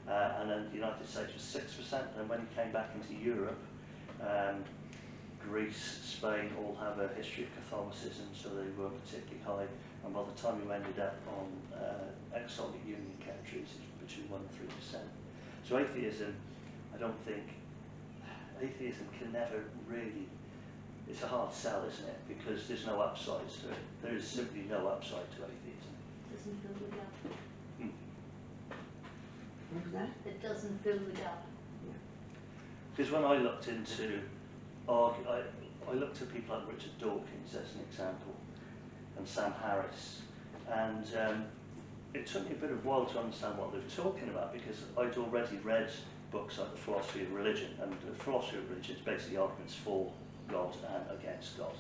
And then the United States was 6%. And when you came back into Europe, Greece, Spain all have a history of Catholicism, so they weren't particularly high. And by the time you ended up on ex-Soviet Union countries, it's between 1 and 3%. So atheism, I don't think, atheism can never really, it's a hard sell, isn't it? Because there's no upsides to it. There is simply no upside to atheism. Doesn't fill the gap. What was that? It doesn't fill the gap. Because when I looked into, I looked at people like Richard Dawkins as an example, and Sam Harris, and it took me a bit of a while to understand what they were talking about, because I'd already read books like The Philosophy of Religion, and The Philosophy of Religion is basically arguments for God and against God.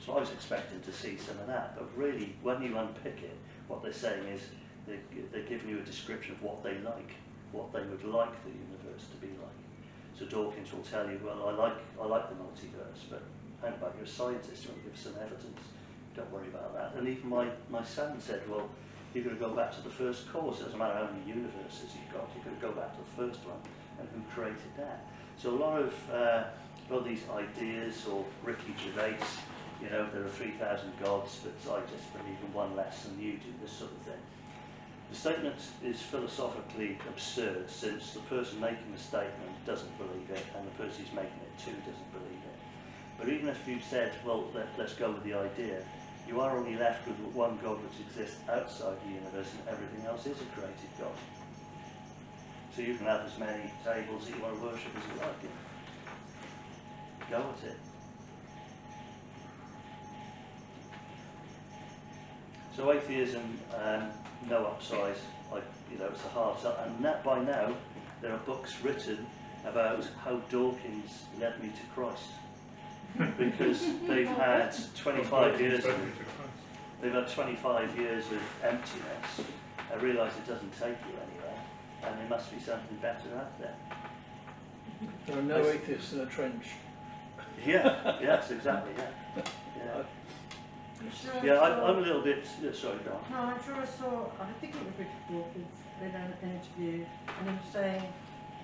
So I was expecting to see some of that, but really, when you unpick it, what they're saying is they're giving you a description of what they like, what they would like the universe to be like. So Dawkins will tell you, well, I like the multiverse, but how about you're a scientist? You want to give some evidence? Don't worry about that. And even my son said, well, you've got to go back to the first cause. It doesn't matter how many universes you've got. You've got to go back to the first one and who created that. So a lot of these ideas, or Ricky Gervais, you know, there are 3,000 gods, but I just believe in one less than you do, this sort of thing. The statement is philosophically absurd, since the person making the statement doesn't believe it, and the person who's making it too doesn't believe it. But even if you said, well, let's go with the idea, you are only left with one God which exists outside the universe, and everything else is a created God. So you can have as many tables that you want to worship as you like. Go at it. So atheism, no upside. It's a hard sell. And by now, there are books written about how Dawkins led me to Christ, because they've had 25 years. They've had 25 years of emptiness. I realise it doesn't take you anywhere, and there must be something better out there. There are no atheists in a trench. Yeah. Yes, exactly. Yeah. Yeah. I'm sure Yeah, I saw, I'm a little bit. Sorry, go on. no, I'm sure I saw, I think it was Richard Dawkins in an interview, and he was saying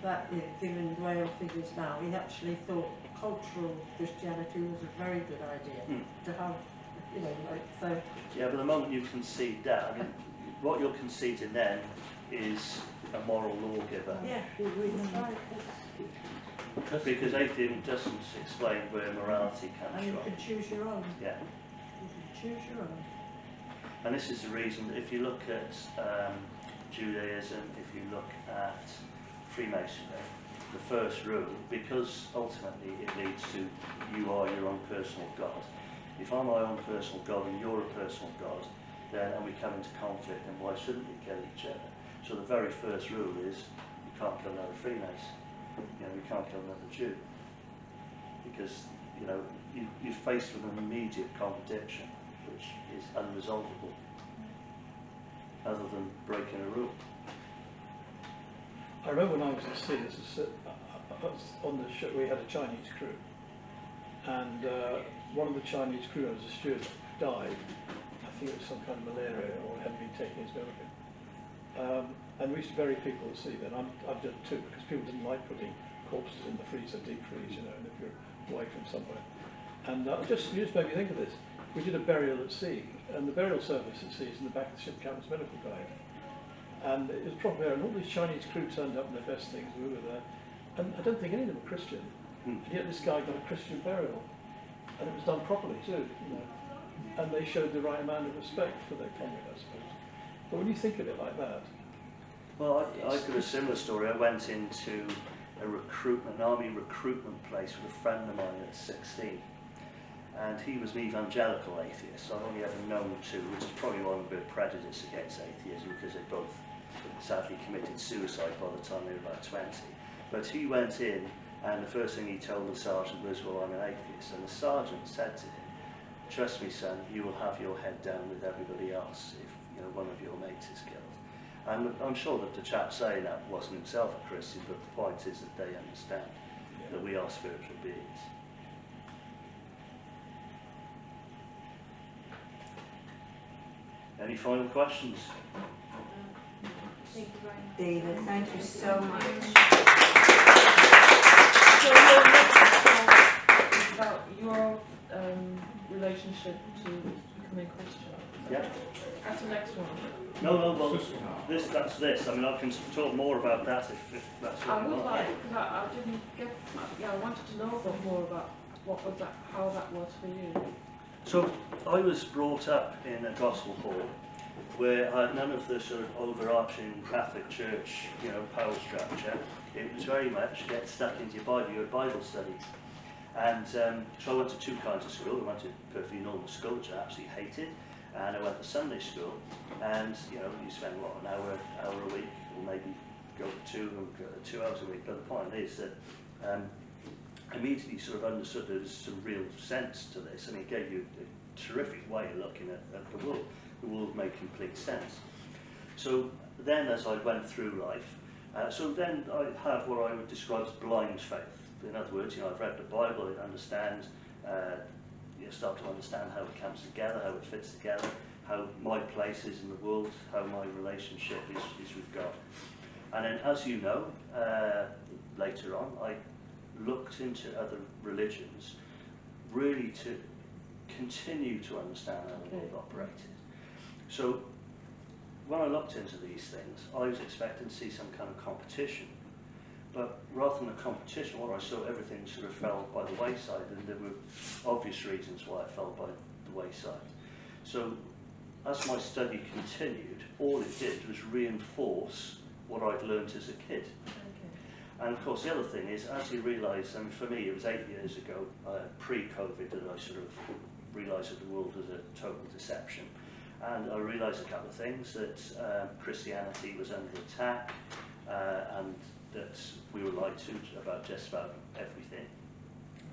that, given the way our figures now, he actually thought cultural Christianity was a very good idea to have, so. Yeah, but the moment you concede that, I mean, what you're conceding then is a moral lawgiver. Yeah, that's right. Because atheism doesn't explain where morality comes And you from. can choose your own. Yeah. You can choose your own. And this is the reason that if you look at Judaism, if you look at Freemasonry, the first rule, because ultimately it leads to you are your own personal God. If I'm my own personal God and you're a personal God, then and we come into conflict, then why shouldn't we kill each other? So the very first rule is you can't kill another Freemason. You can't kill another Jew. Because, you're faced with an immediate contradiction, which is unresolvable, other than breaking a rule. I remember when I was at sea, on the ship, we had a Chinese crew, and one of the Chinese crew, as a steward, died. I think it was some kind of malaria, or hadn't been taking his Novocaine. And we used to bury people at sea then. I've done it too, because people didn't like putting corpses in the freezer, deep freeze, and if you're away from somewhere. And you just made me think of this. We did a burial at sea, and the burial service at sea is in the back of the ship captain's medical guide. And it was proper burial, and all these Chinese crew turned up in their best things, we were there. And I don't think any of them were Christian, and yet this guy got a Christian burial. And it was done properly too, And they showed the right amount of respect for their comrade, I suppose. But when you think of it like that... Well, I've got a similar story. I went into an army recruitment place with a friend of mine at 16. And he was an evangelical atheist. I've only ever known two, which is probably why I'm a bit prejudiced against atheism, because they both sadly committed suicide by the time they were about 20. But he went in, and the first thing he told the sergeant was, well, I'm an atheist. And the sergeant said to him, trust me, son, you will have your head down with everybody else if one of your mates is killed. And I'm sure that the chap saying that wasn't himself a Christian, but the point is that they understand that we are spiritual beings. Any final questions? Thank you very much. David, thank you so much. So your next talk is about your relationship to becoming Christian. Yeah. That's the next one. No, well, that's this. I mean, I can talk more about that if that's what I you would want. like, because I didn't get, I wanted to know a bit more about what was that, how that was for you. So I was brought up in a gospel hall where I had none of the sort of overarching Catholic Church, power structure. It was very much get stuck into your Bible, your Bible studies. And so I went to two kinds of school. I went to a perfectly normal school, which I absolutely hated, and I went to Sunday school. And you spend an hour a week, or maybe go to 2 hours a week. But the point is that I immediately sort of understood there was some real sense to this, and it gave you a terrific way of looking at the world. The world made complete sense. So then, as I went through life, then I have what I would describe as blind faith. In other words, I've read the Bible, I understand, you start to understand how it comes together, how it fits together, how my place is in the world, how my relationship is with God. And then, as you know, later on, I looked into other religions, really to continue to understand how the world operated. So, when I looked into these things, I was expecting to see some kind of competition. But rather than a competition, what I saw, everything sort of fell by the wayside, and there were obvious reasons why it fell by the wayside. So, as my study continued, all it did was reinforce what I'd learnt as a kid. Okay. And of course, the other thing is, as you realise, and for me, it was 8 years ago, pre-COVID, that I sort of realised that the world was a total deception. And I realised a couple of things, that Christianity was under attack, and that we were lied to about just about everything.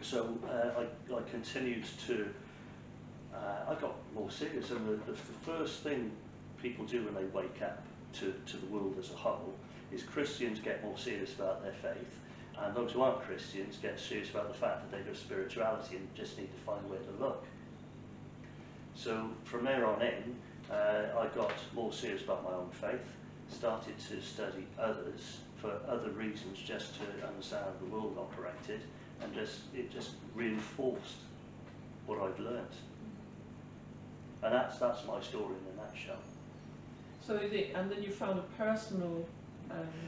So I continued to, I got more serious, and the first thing people do when they wake up to the world as a whole is Christians get more serious about their faith, and those who aren't Christians get serious about the fact that they've got spirituality and just need to find where to look. So from there on in, I got more serious about my own faith, started to study others for other reasons, just to understand how the world operated, and it just reinforced what I'd learnt. And that's my story in a nutshell. So and then you found a personal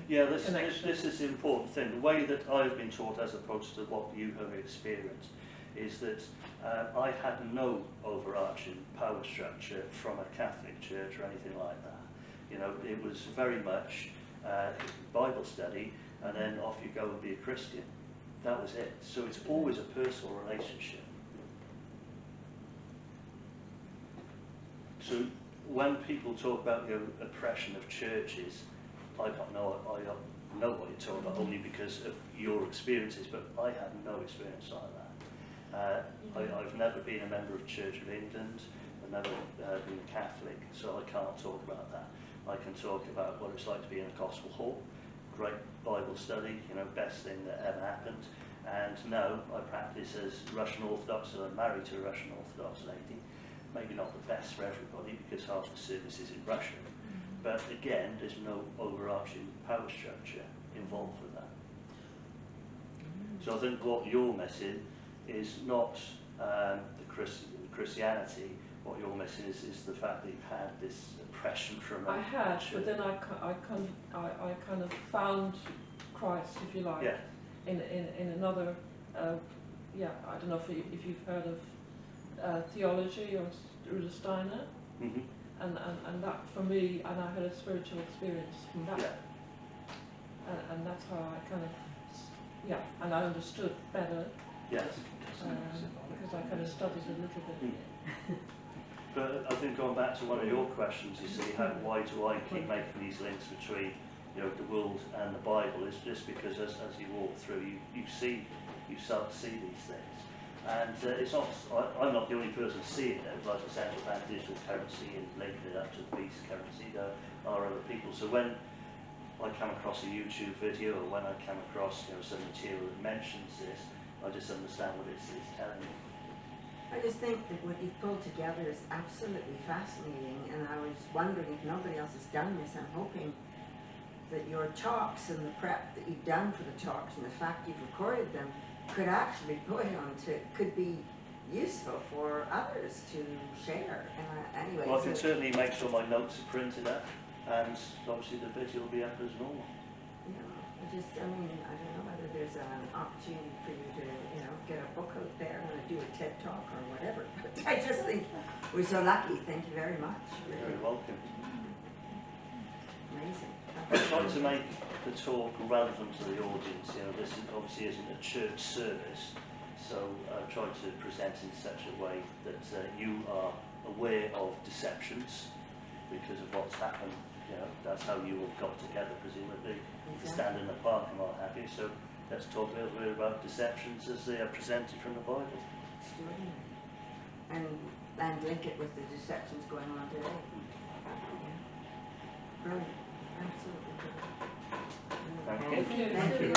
connection. This is the important thing. The way that I've been taught, as opposed to what you have experienced, is that I had no overarching power structure from a Catholic church or anything like that. It was very much Bible study, and then off you go and be a Christian. That was it. So it's always a personal relationship. So when people talk about the oppression of churches, I don't know what you're talking about, only because of your experiences, but I had no experience like that. I've never been a member of Church of England, I've never been Catholic, so I can't talk about that. I can talk about what it's like to be in a gospel hall, great Bible study, best thing that ever happened. And now I practice as Russian Orthodox, and I'm married to a Russian Orthodox lady. Maybe not the best for everybody because half the service is in Russian. But again, there's no overarching power structure involved with that. So I think what you're missing is not the Christianity. What you're missing is the fact that you've had this oppression from I had, but then I kind of found Christ, if you like, in another. I don't know if you've heard of theology or Rudolf Steiner, and that for me, and I had a spiritual experience from that, and that's how I kind of and I understood better. Yes. Because I kind of studied a little bit. But I think going back to one of your questions, you see, why do I keep making these links between you know, the world and the Bible is just because as you walk through, you start to see these things. And it's not, I'm not the only person seeing it, like the central bank digital currency and linking it up to the beast currency. There are other people. So when I come across a YouTube video, or when I come across, you know, some material that mentions this, I just understand what it's telling me. I just think that what you've pulled together is absolutely fascinating, and I was wondering if nobody else has done this. I'm hoping that your talks and the prep that you've done for the talks and the fact you've recorded them could actually could be useful for others to share. Anyway, Well, I can certainly make sure my notes are printed up, and obviously the video will be up as normal. Yeah, I mean, I don't know whether there's an opportunity for you to, you know, get a book out there and do a TED Talk or whatever. But I just think we're so lucky. Thank you very much. You're very welcome. Amazing. I try to make the talk relevant to the audience. You know, this obviously isn't a church service, so I try to present in such a way that you are aware of deceptions because of what's happened. You know, that's how you all got together, presumably, to stand in the park and what have you. So let's talk a little bit about deceptions as they are presented from the Bible. Extraordinary. And link it with the deceptions going on today. Yeah. Brilliant. Absolutely brilliant. Thank you. Thank you.